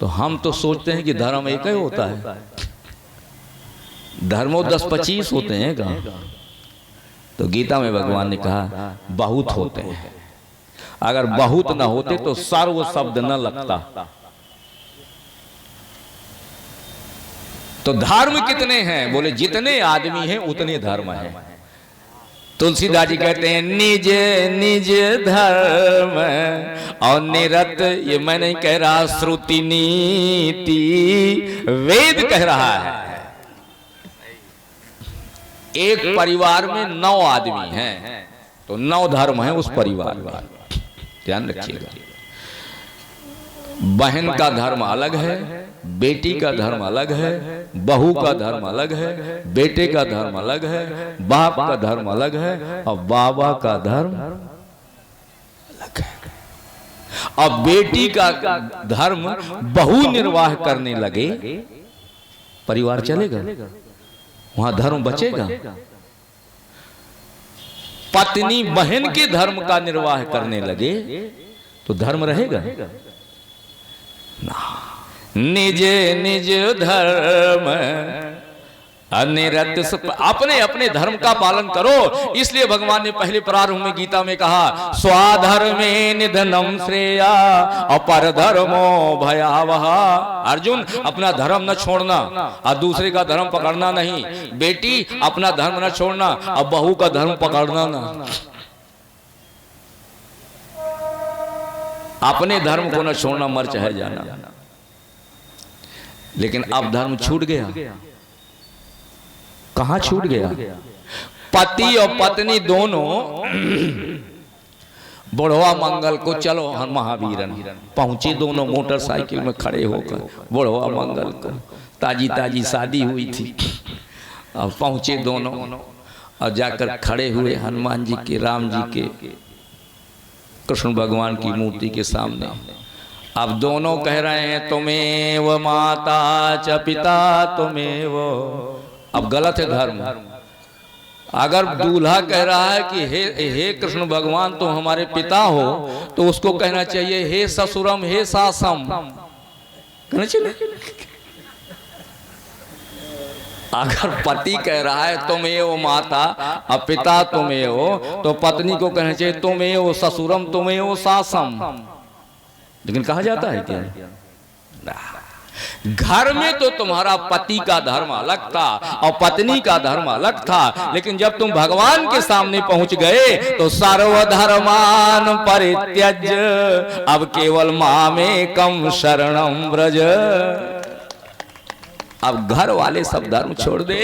तो हम तो सोचते हैं कि धर्म एक ही होता है, धर्मों 10-25 होते हैं का? तो गीता में भगवान ने कहा बहुत होते हैं। अगर बहुत ना होते तो सर्व शब्द न लगता। तो धर्म कितने हैं? बोले जितने आदमी हैं उतने धर्म हैं। तुलसीदास जी कहते हैं निज निज धर्म और निरत, ये मैं नहीं कह रहा, श्रुति नीति वेद कह रहा है। एक परिवार में 9 आदमी हैं तो 9 धर्म है उस परिवार में, ध्यान रखिएगा। बहन का धर्म अलग है, बेटी का धर्म अलग है, बहू का धर्म अलग है, बेटे का धर्म अलग है, बाप का धर्म अलग है और बाबा का धर्म अलग है। अब बेटी का धर्म बहू निर्वाह करने लगे, परिवार चलेगा? वहां धर्म बचेगा? पत्नी बहन के धर्म का निर्वाह करने लगे तो धर्म रहेगा ना। निज निज धर्म अनिरत, अपने अपने धर्म का पालन करो। इसलिए भगवान ने पहले प्रारंभ में गीता में कहा स्वाधर्मे निधनम श्रेया अपर धर्मो भयावह। अर्जुन अपना धर्म न छोड़ना और दूसरे का धर्म पकड़ना नहीं। बेटी अपना धर्म न छोड़ना और बहू का धर्म पकड़ना ना। अपने धर्म को न छोड़ना, मर चाहे जाना। लेकिन अब धर्म छूट गया। कहां छूट गया? पति और पत्नी दोनों बुढ़वा मंगल को चलो हम महावीरन पहुंचे, दोनों मोटरसाइकिल में खड़े होकर बुढ़वा मंगल को, ताजी ताजी शादी हुई थी, अब पहुंचे दोनों और जाकर खड़े हुए हनुमान जी के, राम जी के, कृष्ण भगवान की मूर्ति के सामने। अब दोनों कह रहे हैं तुमेव माता च पिता तुमेव। अब गलत है धर्म। अगर दूल्हा कह रहा है कि हे कृष्ण भगवान तुम हमारे पिता हो, तो उसको कहना चाहिए हे ससुरम हे सासम, कहना चाहिए। अगर पति कह रहा है तुमेव माता और पिता तुमेव, तो पत्नी को कहना चाहिए तुमेव ससुरम तुमेव सासम। लेकिन कहा जाता है क्या? घर में तो तुम्हारा पति का धर्म अलग था और पत्नी का धर्म अलग था, लेकिन जब तुम भगवान के सामने पहुंच गए तो सर्वधर्मान परित्यज्य अब केवल मामेकं शरणं व्रज। अब घर वाले सब धर्म छोड़ दे,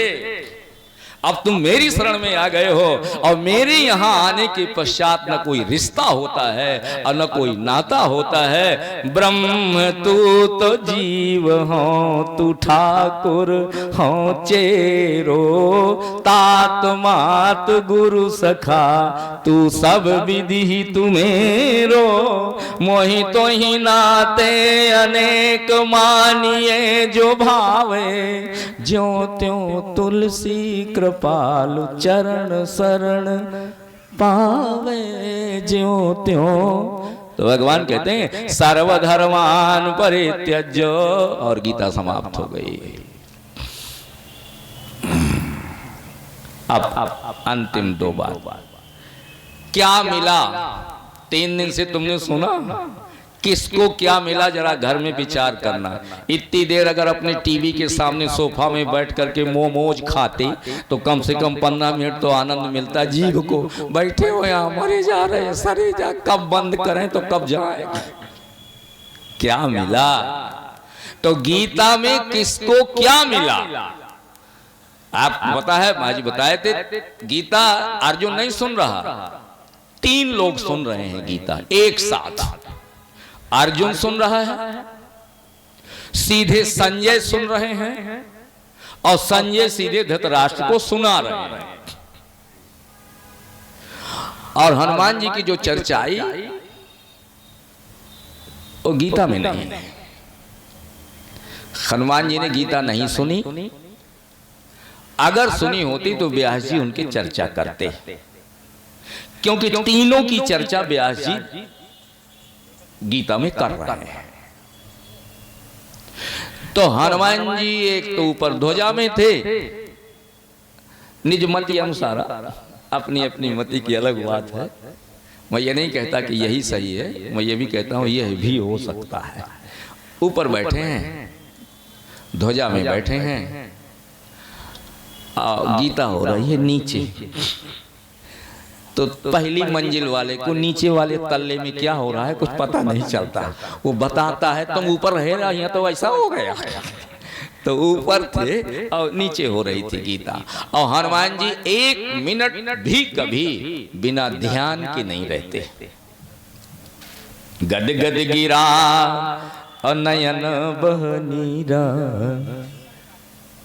अब तुम मेरी शरण में आ गए हो और मेरे यहाँ आने के पश्चात न कोई रिश्ता होता है और न कोई नाता होता है। ब्रह्म तू तो जीव हो, तू ठाकुर हो चेरो, तात मात गुरु सखा, तू सब विधि तुम्हेरो। मोहि तो ही नाते अनेक मानिए जो भावे, ज्यों त्यों तुलसी कृपालु चरण शरण पावे, ज्यों त्यों। तो भगवान कहते हैं सर्वधर्मान परित्यज्य, और गीता समाप्त हो गई। अब अंतिम दो बात क्या मिला। 3 दिन से तुमने सुना, किसको क्या मिला जरा घर में विचार करना। इतनी देर अगर अपने टीवी के सामने सोफा में बैठ करके मोमोज खाते तो कम से कम 15 मिनट तो आनंद मिलता जीभ को। बैठे हो यहाँ मरे जा रहे हैं, सरे जा, कब बंद करें तो कब जाए। क्या मिला? तो गीता में किसको क्या मिला आप पता है? माजी बताए थे गीता अर्जुन नहीं सुन रहा, 3 लोग सुन रहे हैं गीता एक साथ। अर्जुन सुन रहा है, सीधे संजय सुन रहे हैं, और संजय सीधे धृतराष्ट्र को सुना रहे हैं। और हनुमान जी की जो चर्चा आई वो गीता में नहीं है। हनुमान जी ने गीता नहीं सुनी, अगर सुनी होती तो व्यास जी उनकी चर्चा करते, क्योंकि तीनों की चर्चा व्यास जी गीता में कर रहे हैं। तो हनुमान जी एक तो ऊपर ध्वजा में थे, निज मति अनुसार, अपनी अपनी मति की अलग बात है। मैं ये नहीं कहता कि यही सही है, मैं ये भी कहता हूं यह भी हो सकता है। ऊपर बैठे हैं, ध्वजा में बैठे हैं, गीता हो रही है नीचे। तो पहली मंजिल वाले को नीचे वाले तल्ले में क्या हो रहा है कुछ पता नहीं चलता, वो बताता है तुम ऊपर रह रहा, यहाँ तो ऐसा हो गया। तो ऊपर थे और नीचे हो रही थी गीता। और हनुमान जी 1 मिनट भी कभी बिना ध्यान के नहीं रहते। गद गद गिरा और नयन बहनीरा।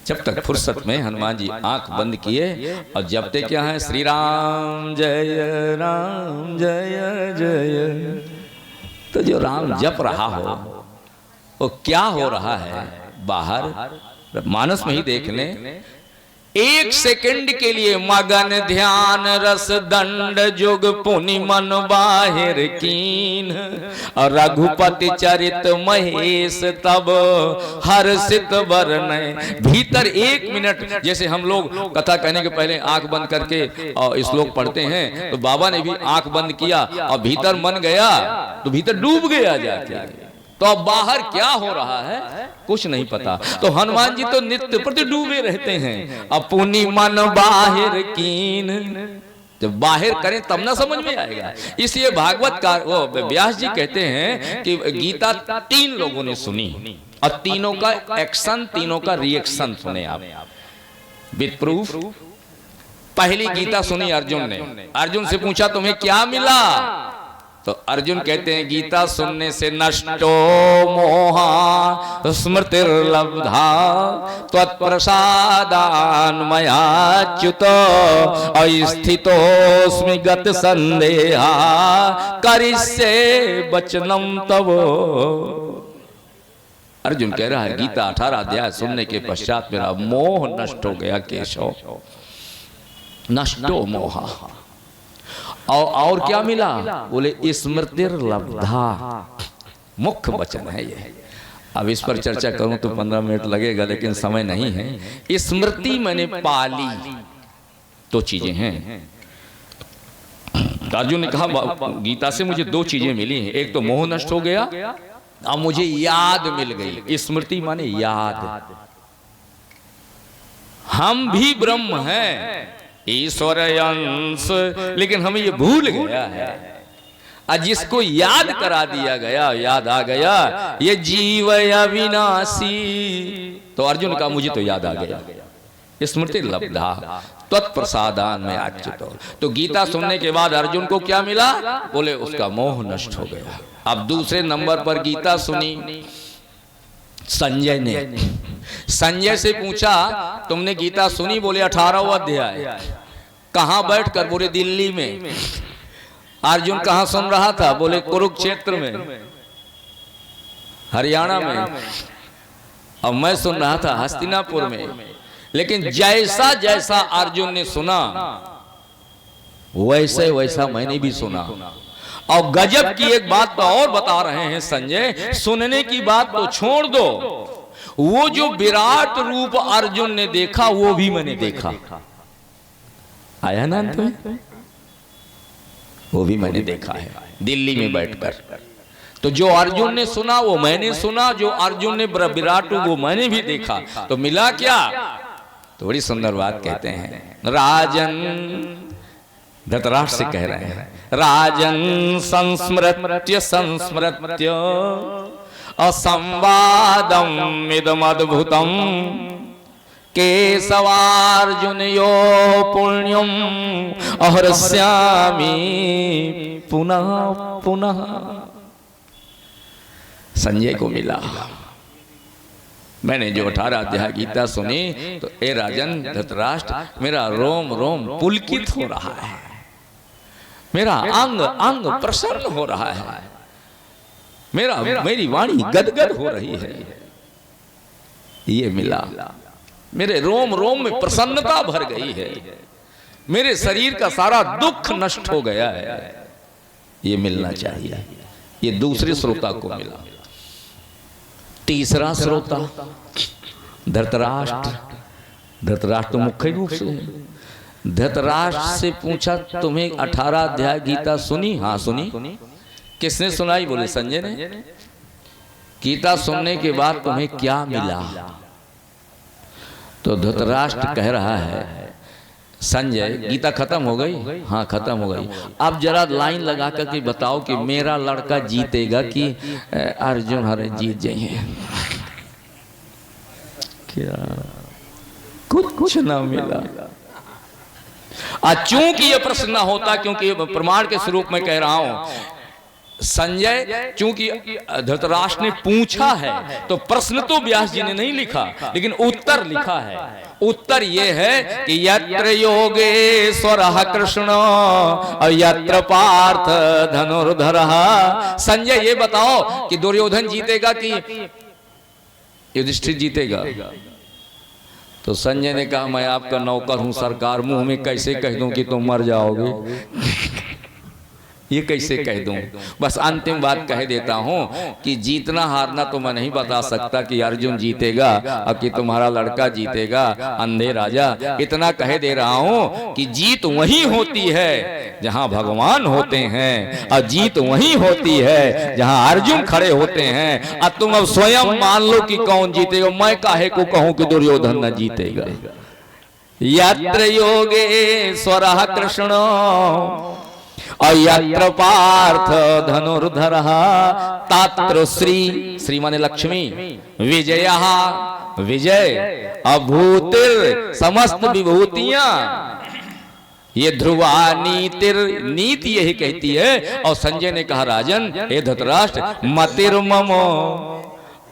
जब तक फुर्सत में हनुमान जी आंख बंद किए और जपते क्या है, श्री राम जय जय। तो जो राम जप रहा हो वो क्या हो रहा है बाहर मानस में ही देख लें। 1 सेकंड के लिए मगन ध्यान रस दंड जुग पुनि मन बाहिर कीन, और रघुपति चरित महेश तब हर्षित बरनय। भीतर 1 मिनट, जैसे हम लोग कथा कहने के पहले आंख बंद करके और श्लोक पढ़ते हैं, तो बाबा ने भी आंख बंद किया और भीतर मन गया तो भीतर डूब गया जाके। तो अब बाहर क्या हो रहा है कुछ नहीं पता। तो हनुमान जी तो नित्य प्रति डूबे रहते हैं। अपनी मन बाहिर कीन, जब बाहर करें तब ना समझ में आएगा। इसलिए भागवत का वो व्यास जी कहते हैं कि गीता 3 लोगों ने सुनी और तीनों का एक्शन, तीनों का रिएक्शन सुने आप विद प्रूफ। पहली गीता सुनी अर्जुन ने, अर्जुन से पूछा तुम्हें क्या मिला? तो अर्जुन कहते हैं गीता सुनने से नष्टो मोहा स्मृतिर्लब्धा त्वत्प्रसादान मयाच्युत अस्थितोस्मि गत संदेहा करिष्ये वचनम तव। अर्जुन कह रहा है गीता 18 अध्याय सुनने के पश्चात मेरा मोह नष्ट हो गया केशव, नष्टो मोहा। और क्या मिला? बोले स्मृतिर्लब्धा, मुख्य वचन है ये। अब इस पर चर्चा करूं तो 15 मिनट लगेगा, लेकिन समय नहीं है। स्मृति मैंने पाली 2 चीजें हैं। अर्जुन ने कहा गीता से मुझे 2 चीजें मिली हैं, एक तो मोह नष्ट हो गया और मुझे याद मिल गई। स्मृति माने याद, हम भी ब्रह्म हैं, ईश्वर अंश, लेकिन हमें ये भूल गया है। और जिसको याद करा दिया गया, याद आ गया, ये जीव अविनाशी। तो अर्जुन का मुझे तो याद आ गया। स्मृति लब्धा त्वत्प्रसादान में आच्युतो। तो गीता सुनने के बाद अर्जुन को क्या मिला? बोले उसका मोह नष्ट हो गया। अब दूसरे नंबर पर गीता सुनी संजय ने। संजय से पूछा तुमने गीता सुनी? बोले 18वां अध्याय। कहां बैठकर? बोले दिल्ली में। अर्जुन कहां सुन रहा था? बोले कुरुक्षेत्र में, हरियाणा में। अब मैं सुन रहा था हस्तिनापुर में। लेकिन जैसा जैसा अर्जुन ने सुना वैसे वैसा मैंने भी सुना। और गजब की एक बात तो और बता रहे हैं संजय, सुनने की बात तो छोड़ दो, वो जो विराट रूप अर्जुन ने देखा वो भी मैंने देखा। आया ना अंत में? वो भी मैंने देखा है दिल्ली में बैठकर। तो जो अर्जुन ने सुना वो मैंने सुना, जो अर्जुन ने विराट वो मैंने भी देखा। तो मिला क्या? तो बड़ी सुंदर बात कहते हैं। राजन, धृतराष्ट्र से कह रहे हैं, राजन संस्मृत्य संस्मृत्य असंवादम इदमद्भुतम केशवार्जुनयो पुण्यम अहर्ष्यामि पुनः पुनः। संजय को मिला। मैंने जो 18 अध्याय गीता सुनी तो ए राजन धृतराष्ट्र, मेरा रोम रोम पुलकित हो रहा है, मेरा अंग अंग प्रसन्न हो रहा है, मेरी वाणी गदगद हो रही है। ये मिला, मेरे रोम रोम में प्रसन्नता भर गई है, मेरे शरीर का सारा दुख नष्ट हो गया है। ये मिलना चाहिए। ये दूसरे श्रोता को मिला। तीसरा श्रोता धृतराष्ट्र। धृतराष्ट्र तो मुख्य रूप से धृतराष्ट्र से पूछा तुम्हें 18 अध्याय गीता सुनी? हाँ सुनी। किसने सुनाई? बोले संजय ने। गीता सुनने के बाद तुम्हें क्या मिला? तो धृतराष्ट्र कह रहा है संजय गीता खत्म हो गई? हाँ खत्म हो गई। अब जरा लाइन लगा कर के बताओ कि मेरा लड़का जीतेगा कि अर्जुन हरे जीत जाइए? क्या? कुछ ना मिला। चूंकि ये प्रश्न ना होता, क्योंकि प्रमाण के स्वरूप में कह रहा हूं संजय, चूंकि धृतराष्ट्र ने पूछा है तो प्रश्न तो व्यास जी ने नहीं लिखा, लेकिन उत्तर लिखा है। उत्तर ये है कि यत्र योगेश्वरः कृष्ण और यत्र पार्थ धनुर्धरः। संजय ये बताओ कि दुर्योधन जीतेगा कि युधिष्ठिर जीतेगा? तो संजय ने कहा मैं आपका नौकर हूं सरकार, मुंह में कैसे कह दूं कि तुम मर जाओगे? ये कैसे कह दूं? बस अंतिम बात कह देता हूं कि जीतना हारना तो मैं नहीं बता सकता कि अर्जुन जीतेगा और कि तुम्हारा लड़का जीतेगा। अंधे राजा, इतना कह दे रहा हूं कि जीत वहीं होती है जहां भगवान होते हैं, और जीत वहीं होती है जहां अर्जुन खड़े होते हैं। और तुम अब स्वयं मान लो कि कौन जीतेगा। मैं काहे को कहूं कि दुर्योधन न जीतेगा? यत्र योगेश्वरः कृष्ण और यत्र पार्थ धनुर्धरः तत्र श्री, श्री माने लक्ष्मी, विजयः विजय, अभूतिर समस्त विभूतियां। ये ध्रुवा नीतिर, नीति यही कहती है। और संजय ने कहा राजन हे धृतराष्ट्र मतिर्ममो,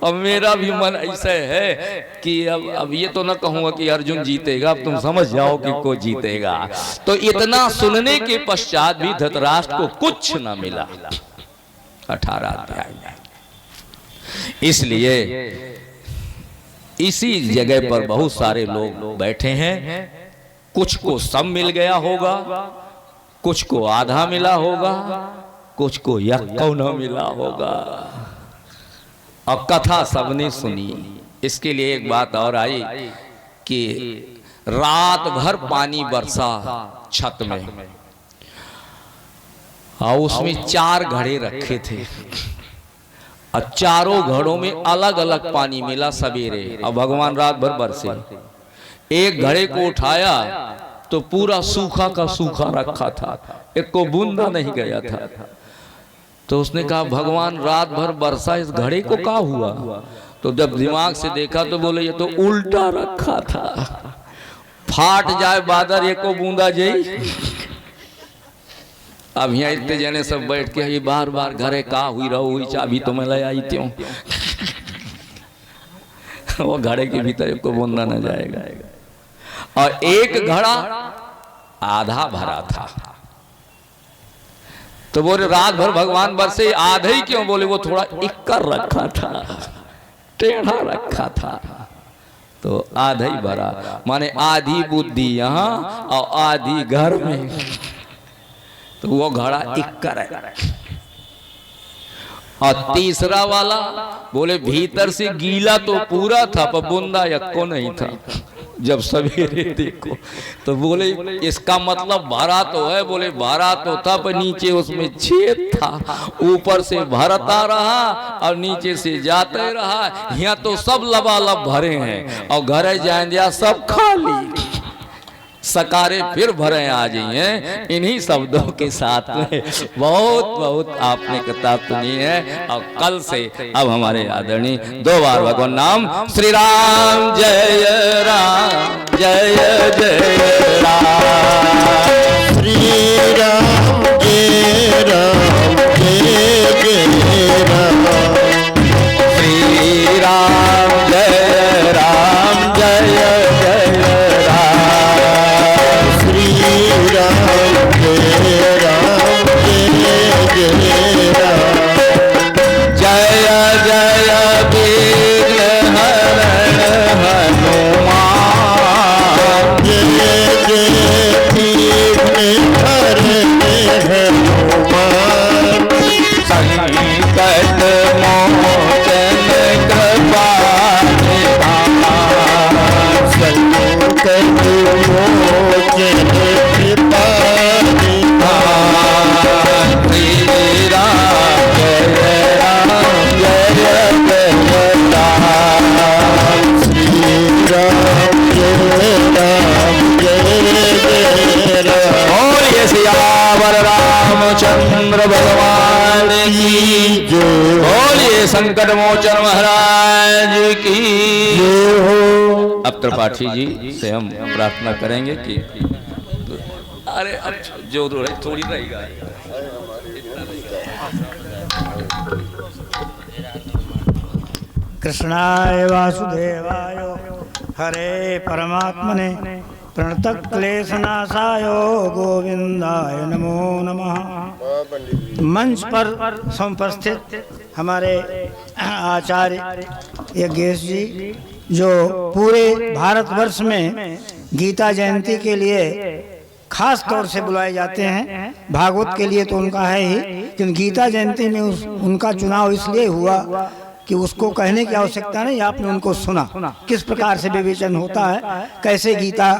अब मेरा भी मन ऐसा है कि अब ये तो ना कहूंगा कि अर्जुन जीतेगा, अब तुम समझ जाओ कि को जीतेगा। तो इतना सुनने के पश्चात भी धृतराष्ट्र को कुछ ना मिला 18 अध्याय में। इसलिए इसी जगह पर बहुत सारे लोग बैठे हैं। कुछ को सब मिल गया होगा, कुछ को आधा मिला होगा, कुछ को यक्कौ न मिला होगा। अब कथा सबने सुनी। इसके लिए एक बात और आई कि रात भर पानी बरसा छत में, और उसमें 4 घड़े रखे थे, और चारों घड़ों में अलग अलग पानी मिला सवेरे। और भगवान रात भर बरसे। एक घड़े को उठाया तो पूरा सूखा का सूखा रखा था, एक को बूंदा नहीं गया था। तो उसने कहा भगवान रात भर बरसा, इस घड़े को क्या हुआ? तो जब दिमाग से देखा तो बोले ये तो उल्टा रखा था। फाट जाए बादर एको बूंदा जई। अब यहाँ इतने जने सब बैठ के ये बार बार घरे का हुई रहो हुई चाबी तो मैं ले आई त्यों वो घड़े के भीतर एको बूंदा न जाएगा। और एक घड़ा आधा भरा था, तो बोले रात भर भगवान बरसे, आधा ही क्यों? बोले वो थोड़ा इक्कर रखा था, टेढ़ा रखा था, तो आधा ही भरा, माने आधी बुद्धि यहाँ और आधी घर में, तो वो घड़ा इक्कर है। और तीसरा वाला बोले भीतर से गीला तो पूरा था पर बूंदा यक्को नहीं था। जब सवेरे देखो तो बोले इसका मतलब भरा तो है, बोले भरा तो था पर नीचे उसमें छेद था, ऊपर से भरता रहा और नीचे से जाते रहा। यहाँ तो सब लबालब भरे हैं और घरे जाएंगे सब खाली, सकारे फिर भरे आ जाइए। इन्हीं शब्दों के साथ में बहुत बहुत आपने किताब सुनी है। और कल से अब हमारे आदरणीय 2 बार भगवान नाम श्री राम जय राम जय जय राम, श्री राम जय राम जय जय राम, श्री राम जय राम जय जय राम, श्री राम जय राम जय जय राम, जय जय विघ्न हरण हनुमान, जय जय विघ्न हरण हनुमान, संकट मोचन कृपा निधान, संकट मोचन कृपा निधान, श्री राम जय राम जय जय राम, श्री राम जय राम जय जय राम। बोलिए सियावर रामचंद्र भगवान की जय बोलिए संकट मोचन महाराज की जय हो। अब त्रिपाठी जी से हम प्रार्थना करेंगे कि अरे अब जो थोड़ी रहेगा। कृष्णाय वासुदेवाय हरे परमात्मने प्रणतः क्लेशनाशाय गोविंदाय नमो नमः। मंच पर समुपस्थित हमारे आचार्य यज्ञेश जी जो पूरे भारतवर्ष में गीता जयंती के लिए खास तौर से बुलाए जाते हैं, भागवत के लिए तो उनका है ही, लेकिन गीता जयंती में उनका चुनाव इसलिए हुआ कि उसको कहने की आवश्यकता नहीं, आपने उनको सुना किस प्रकार से विवेचन होता है, कैसे गीता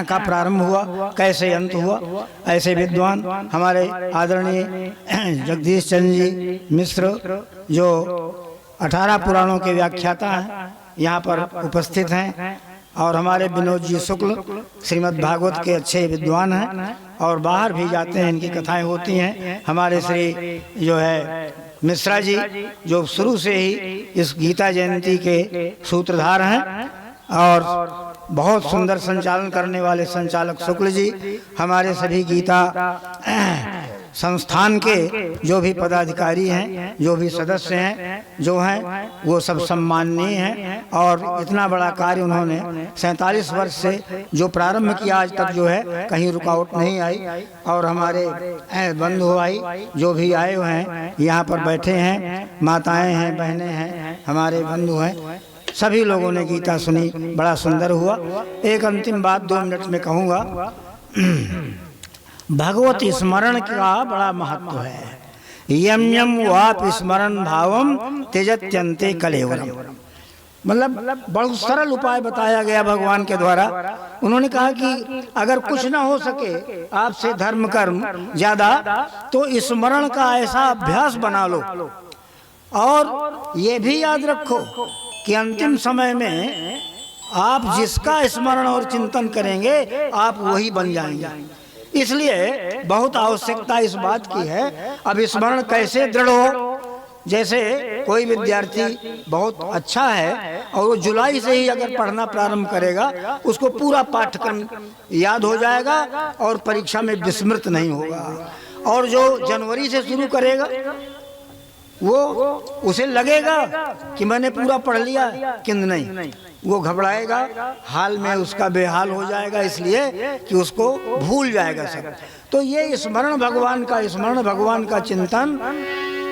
का प्रारंभ हुआ, कैसे अंत हुआ। ऐसे विद्वान हमारे आदरणीय जगदीश चंद्र जी मिश्र जो 18 पुराणों के व्याख्याता हैं यहाँ पर उपस्थित हैं, और हमारे विनोद जी शुक्ल श्रीमद् भागवत के अच्छे विद्वान हैं और बाहर भी जाते हैं, इनकी कथाएं होती हैं। हमारे श्री जो है मिश्रा जी जो शुरू से ही इस गीता जयंती के सूत्रधार हैं और बहुत सुंदर संचालन करने वाले संचालक शुक्ल जी, हमारे सभी गीता संस्थान के जो भी पदाधिकारी हैं, जो भी सदस्य हैं, जो हैं वो सब सम्माननीय हैं। और इतना बड़ा कार्य उन्होंने 47 वर्ष से जो प्रारंभ किया आज तक जो है कहीं रुकावट नहीं आई। और हमारे बंधु भाई जो भी आए हुए हैं यहाँ पर बैठे हैं, माताएं हैं, बहनें हैं, हमारे बंधु हैं, सभी लोगों ने गीता सुनी, बड़ा सुंदर हुआ। एक अंतिम बात 2 मिनट में कहूँगा। भगवत स्मरण का बड़ा महत्व है। यम यम वाप स्मरण भावम त्यजत्यन्ते कलेवरम, मतलब बहुत सरल उपाय बताया गया भगवान के द्वारा। उन्होंने कहा कि अगर कुछ ना हो सके आपसे धर्म कर्म ज्यादा, तो स्मरण का ऐसा अभ्यास बना लो। और ये भी याद रखो कि अंतिम समय में आप जिसका स्मरण और चिंतन करेंगे आप वही बन जाएंगे। इसलिए बहुत आवश्यकता इस बात की है। अब स्मरण कैसे दृढ़ हो, जैसे कोई विद्यार्थी बहुत अच्छा है और वो जुलाई से ही अगर पढ़ना प्रारंभ करेगा उसको पूरा पाठ्यक्रम याद हो जाएगा और परीक्षा में विस्मृत नहीं होगा। और जो जनवरी से शुरू करेगा वो उसे लगेगा कि मैंने पूरा पढ़ लिया, किंतु नहीं, वो घबराएगा, हाल में उसका बेहाल हो जाएगा, इसलिए कि उसको भूल जाएगा सब। तो ये स्मरण भगवान का चिंतन,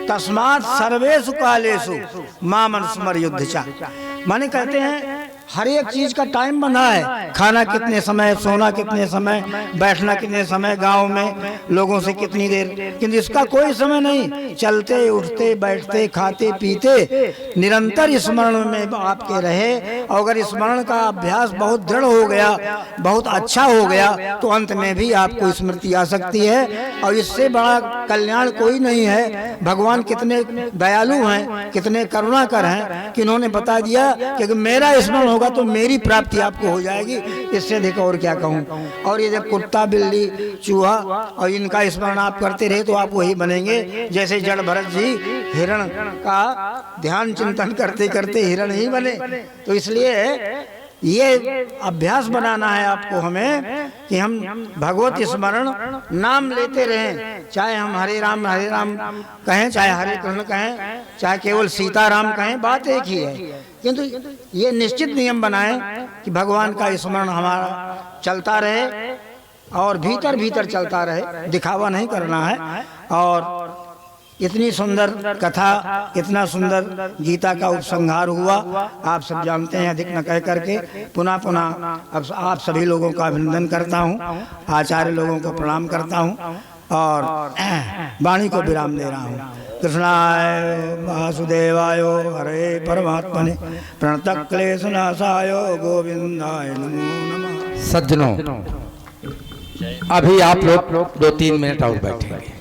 तस्मात् सर्वेषु कालेषु माम अनुस्मर युद्धचा। माने कहते हैं हर एक चीज का टाइम बना है, खाना कितने समय, सोना कितने समय, बैठना कितने समय, गांव में लोगों से कितनी देर, किंतु इसका कोई समय नहीं। चलते उठते बैठते खाते पीते निरंतर स्मरण में आपके रहे, और अगर स्मरण का अभ्यास बहुत दृढ़ हो गया, बहुत अच्छा हो गया, तो अंत में भी आपको स्मृति आ सकती है। और इससे बड़ा कल्याण कोई नहीं है। भगवान कितने दयालु हैं, कितने करुणाकर हैं कि इन्होंने बता दिया कि मेरा स्मरण होगा तो मेरी प्राप्ति आपको हो जाएगी। इससे अधिक और क्या कहूँ। और ये जब कुत्ता बिल्ली चूहा और इनका स्मरण आप करते रहे तो आप वही बनेंगे। जैसे जड़ भरत जी हिरण का ध्यान चिंतन करते करते हिरण ही बने। तो इसलिए ये अभ्यास बनाना है आपको हमें कि हम भगवत स्मरण नाम लेते रहें, चाहे हम हरे राम कहें, चाहे हरे कृष्ण कहें, चाहे केवल सीताराम कहें, बात एक ही है। किंतु ये निश्चित नियम बनाएं कि भगवान का स्मरण हमारा चलता रहे और भीतर भीतर चलता रहे, दिखावा नहीं करना है। और इतनी सुंदर कथा, इतना सुंदर गीता का उपसंहार हुआ, आप सब जानते हैं। अधिक न कह करके पुनः अब आप सभी लोगों का अभिनंदन करता हूँ, आचार्य लोगों को प्रणाम करता हूँ और वाणी को विराम दे रहा हूँ। कृष्णाय वासुदेवाय हरे परमात्मने प्रणतः क्लेशनाशाय गोविंदाय नमो नमः। सज्जनों, अभी आप लोग 2-3 मिनट और बैठेंगे,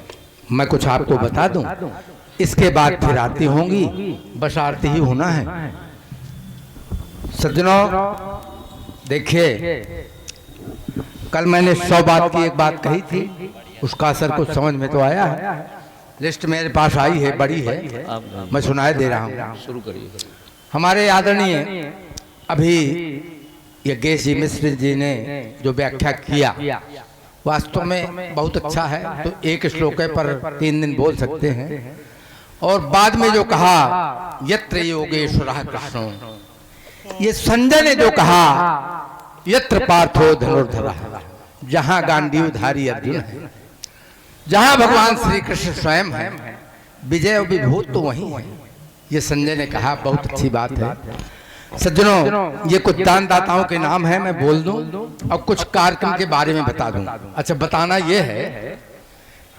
मैं कुछ आपको बता दूं, इसके बाद फिर आरती होंगी, बस आरती ही होना है। सज्जनों देखिए, कल मैंने 100 बात की एक बात कही थी, उसका असर कुछ समझ में तो आया है। लिस्ट मेरे पास आई है, बड़ी है, मैं सुनाए दे रहा हूँ। शुरू करिए। हमारे आदरणीय अभी यज्ञेश जी मिश्र जी ने जो व्याख्या किया वास्तव में बहुत अच्छा है। तो एक श्लोक पर 3 दिन बोल सकते हैं। और बाद में जो कहा यत्र योगेश्वरः कृष्णो, ये संजय ने जो कहा यत्र पार्थो धनुर्धरः, जहां गांडीवधारी अर्जुन है, जहां भगवान श्री कृष्ण स्वयं है, विजय और विभूत तो वही है। ये संजय ने कहा, बहुत अच्छी बात है। सज्जनों, ये कुछ दानदाताओं के नाम है, मैं बोल दूं और कुछ कार्यक्रम के बारे में बता दूं। अच्छा, बताना ये है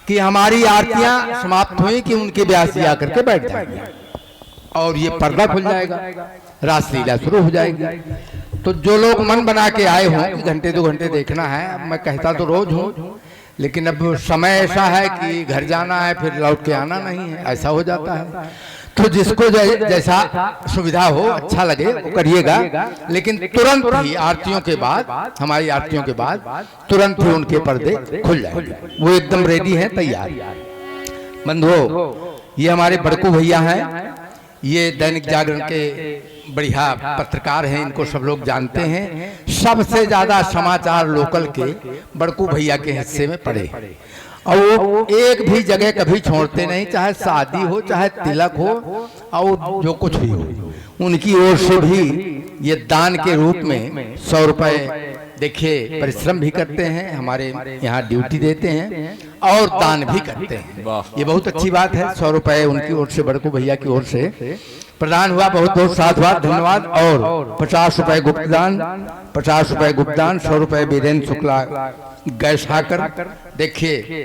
कि हमारी आरतियां समाप्त हुई कि उनके ब्यास आकर के बैठ जाएंगे और ये पर्दा खुल जाएगा, रासलीला शुरू हो जाएगी। तो जो लोग मन बना के आए हों कि घंटे 2 घंटे देखना है, मैं कहता तो रोज हूँ, लेकिन अब समय ऐसा है कि घर जाना है, फिर लौट के आना नहीं है, ऐसा हो जाता है। तो जिसको जैसा सुविधा हो, अच्छा लगे वो करिएगा। लेकिन तुरंत ही आरतियों के बाद, हमारी आरतियों के बाद तुरंत ही उनके पर्दे खुल जाएंगे, वो एकदम रेडी हैं, तैयार। बंधुओं, ये हमारे बड़कू भैया हैं, ये दैनिक जागरण के बढ़िया पत्रकार हैं, इनको सब लोग जानते हैं। सबसे ज्यादा समाचार लोकल के बड़कू भैया के हिस्से में पड़े और वो एक भी जगह कभी छोड़ते नहीं, चाहे शादी हो, चाहे तिलक हो, और जो कुछ भी हो। उनकी ओर से भी ये दान के रूप में 100 रुपए देखिए परिश्रम भी करते हैं, हमारे यहाँ ड्यूटी देते हैं और दान भी करते हैं। ये बहुत अच्छी बात है। 100 रुपए उनकी ओर से, बड़कू भैया की ओर से प्रदान हुआ, बहुत बहुत साधुवाद, धन्यवाद। और 50 रुपए गुप्तदान, 50 रुपए गुप्तदान, 100 रुपए वीरेंद्र शुक्ला गैस आकर। देखिए,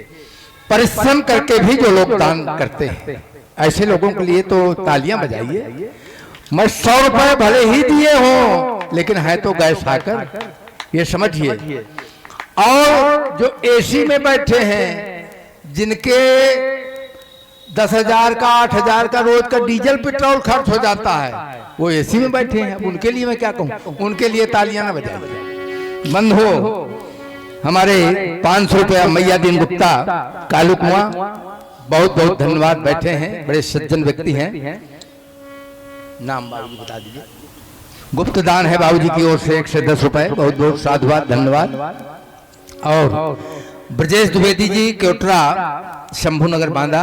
परिश्रम करके भी जो लोग दान करते हैं, ऐसे लोगों के लिए तो तालियां बजाइए। मैं 100 रुपए भले ही दिए हो, लेकिन है तो गैस आकर, ये समझिए। और जो एसी में बैठे हैं, जिनके 10,000 का 8,000 का रोज का डीजल पेट्रोल खर्च हो जाता है, वो एसी में बैठे हैं, उनके लिए मैं क्या कहूँ, उनके लिए तालियां ना बजाइए। बंद हो। हमारे 500 रुपया मैया दिन गुप्ता कालू कुआं बहुत बहुत धन्यवाद। बैठे हैं, बड़े सज्जन व्यक्ति हैं। नाम बाबूजी बता दीजिए। गुप्त दान है बाबूजी की ओर से 1 से 10 रुपए। बहुत बहुत साधुवाद, धन्यवाद। और ब्रजेश द्विवेदी जी केवटरा शंभुनगर बांदा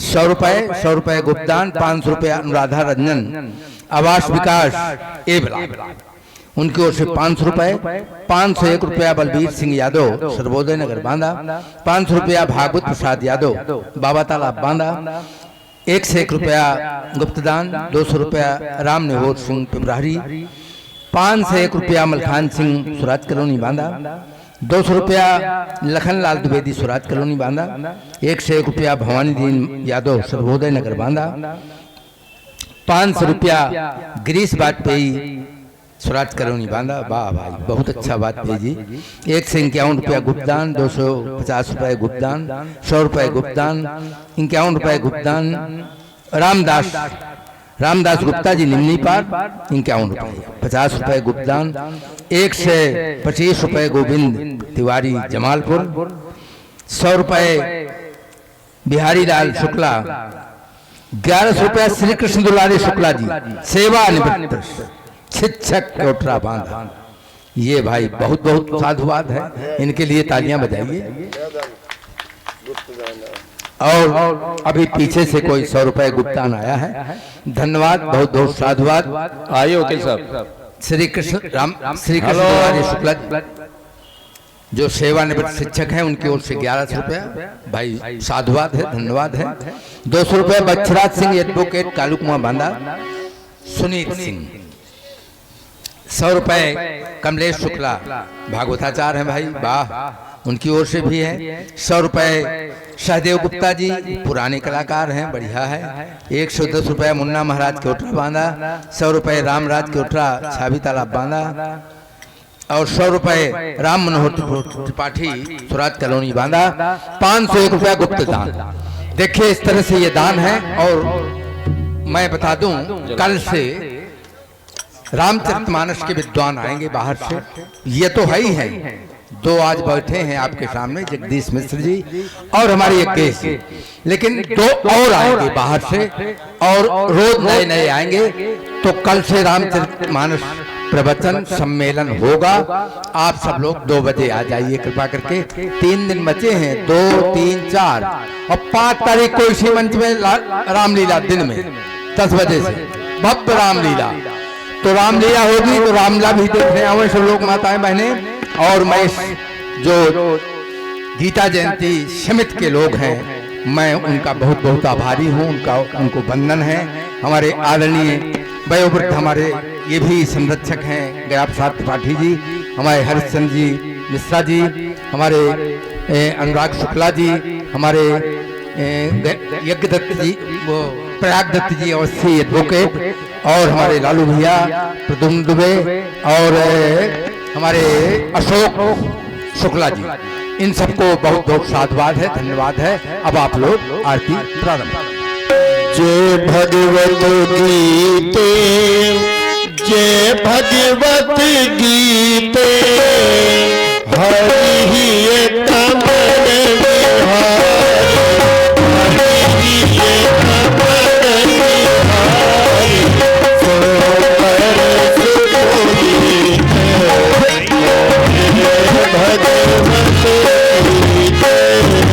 100 रुपए, 100 रुपए गुप्तदान, 500 रुपए अनुराधा रंजन आवास विकास एबला, उनकी ओर से 500 रुपए, 501 रुपया बलबीर सिंह यादव सर्वोदय नगर बांदा, 500 रुपया भागवत प्रसाद यादव बाबा तालाब बांदा, 1 से 1 रुपया गुप्तदान, 200 रुपया राम निहोर सिंह पिपराहरी, 5 से 1 रुपया मलखान सिंह सुराज कॉलोनी बांदा, 200 रुपया लखनलाल द्विवेदी सुराज कॉलोनी बांदा, 1 से 1 रुपया भवानी दीन यादव सर्वोदय नगर बांदा, 500 रुपया गिरीश वाजपेयी स्वराज कॉलोनी बांदा। वाह भाई, बहुत अच्छा वाजपेयी जी। 1 से 51 रुपया गुप्तदान, 250 रुपए गुप्तदान, 100 रुपए गुप्तदान, 51 रुपए गुप्तदान रामदास गुप्ता जी निम्नी पार 51 रुपए, 50 रुपए गुप्तदान, 1 से 25 रुपए गोविंद तिवारी जमालपुर, 100 रुपए बिहारी लाल शुक्ला, 1100 रुपया श्री कृष्ण दुलारी शुक्ला जी सेवानिवृत्त शिक्षक केवटरा बांधा। ये भाई बहुत बहुत साधुवाद है, इनके लिए तालियां बजाइए। और अभी पीछे से कोई 100 रुपए गुप्तान आया है, धन्यवाद, बहुत बहुत साधुवाद। आइए वकील साहब। श्री कृष्ण दुलारी शुक्ला जो सेवानिवृत्त शिक्षक हैं, उनकी ओर से 1100 रुपया भाई साधुवाद है, धन्यवाद है। 200 रुपये बच्छराज सिंह एडवोकेट कालूकुमा बांदा सुनीत सिंह, 100 रुपए कमलेश शुक्ला भागवताचार्य हैं भाई, वाह, उनकी ओर से भी है। 100 रुपए सहदेव गुप्ता जी पुराने कलाकार हैं, बढ़िया है। 110 रुपये मुन्ना महाराज केवटरा बांदा, 100 रुपये रामराज केवटरा छावी तालाब बांदा, और 100 रुपए राम मनोहर त्रिपाठी स्वराज कॉलोनी बांदा, 501 रुपया गुप्त दान। देखिए इस तरह से ये दान है। और मैं बता दूं, कल से रामचरितमानस के विद्वान आएंगे बाहर से, ये तो है ही है। 2 आज बैठे हैं आपके सामने, जगदीश मिश्र जी और हमारे एक केस, लेकिन 2 और आएंगे बाहर से, और रोज नए नए आएंगे। तो कल से रामचरितमानस प्रवचन सम्मेलन होगा। आप सब लोग 2 बजे आ जाइए कृपा करके। 3 दिन बचे हैं, 2, 3, 4 और 5 तारीख को इसी मंच में रामलीला दिन में 10 बजे से भव्य रामलीला। तो रामलीला होगी, तो रामलीला भी देखने आए सब लोग, माताएं बहनें। और मैं जो गीता जयंती समिति के लोग हैं, मैं उनका बहुत बहुत आभारी हूँ, उनको वंदन है। हमारे आदरणीय वयोवृद्ध हमारे ये भी संरक्षक हैं गया प्रसाद त्रिपाठी जी, हमारे हरिश्चंद्र जी मिश्रा जी, हमारे अनुराग शुक्ला जी, हमारे यज्ञ दत्त जी, वो प्रयाग दत्त जी अवस्थी एडवोकेट, और हमारे लालू भैया प्रद्युम्न दुबे, और हमारे अशोक शुक्ला जी, इन सबको बहुत बहुत साधुवाद है, धन्यवाद है। अब आप लोग आरती प्रारंभ। जय भगवत गीते, जय भगवत गीते, हरि ही कमल विहारी, हरि ही कमल विहारी, सो पर सुखी है। जय भगवत गीते, हरि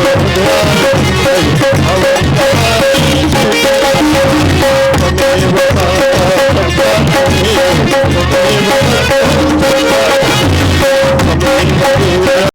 द्वार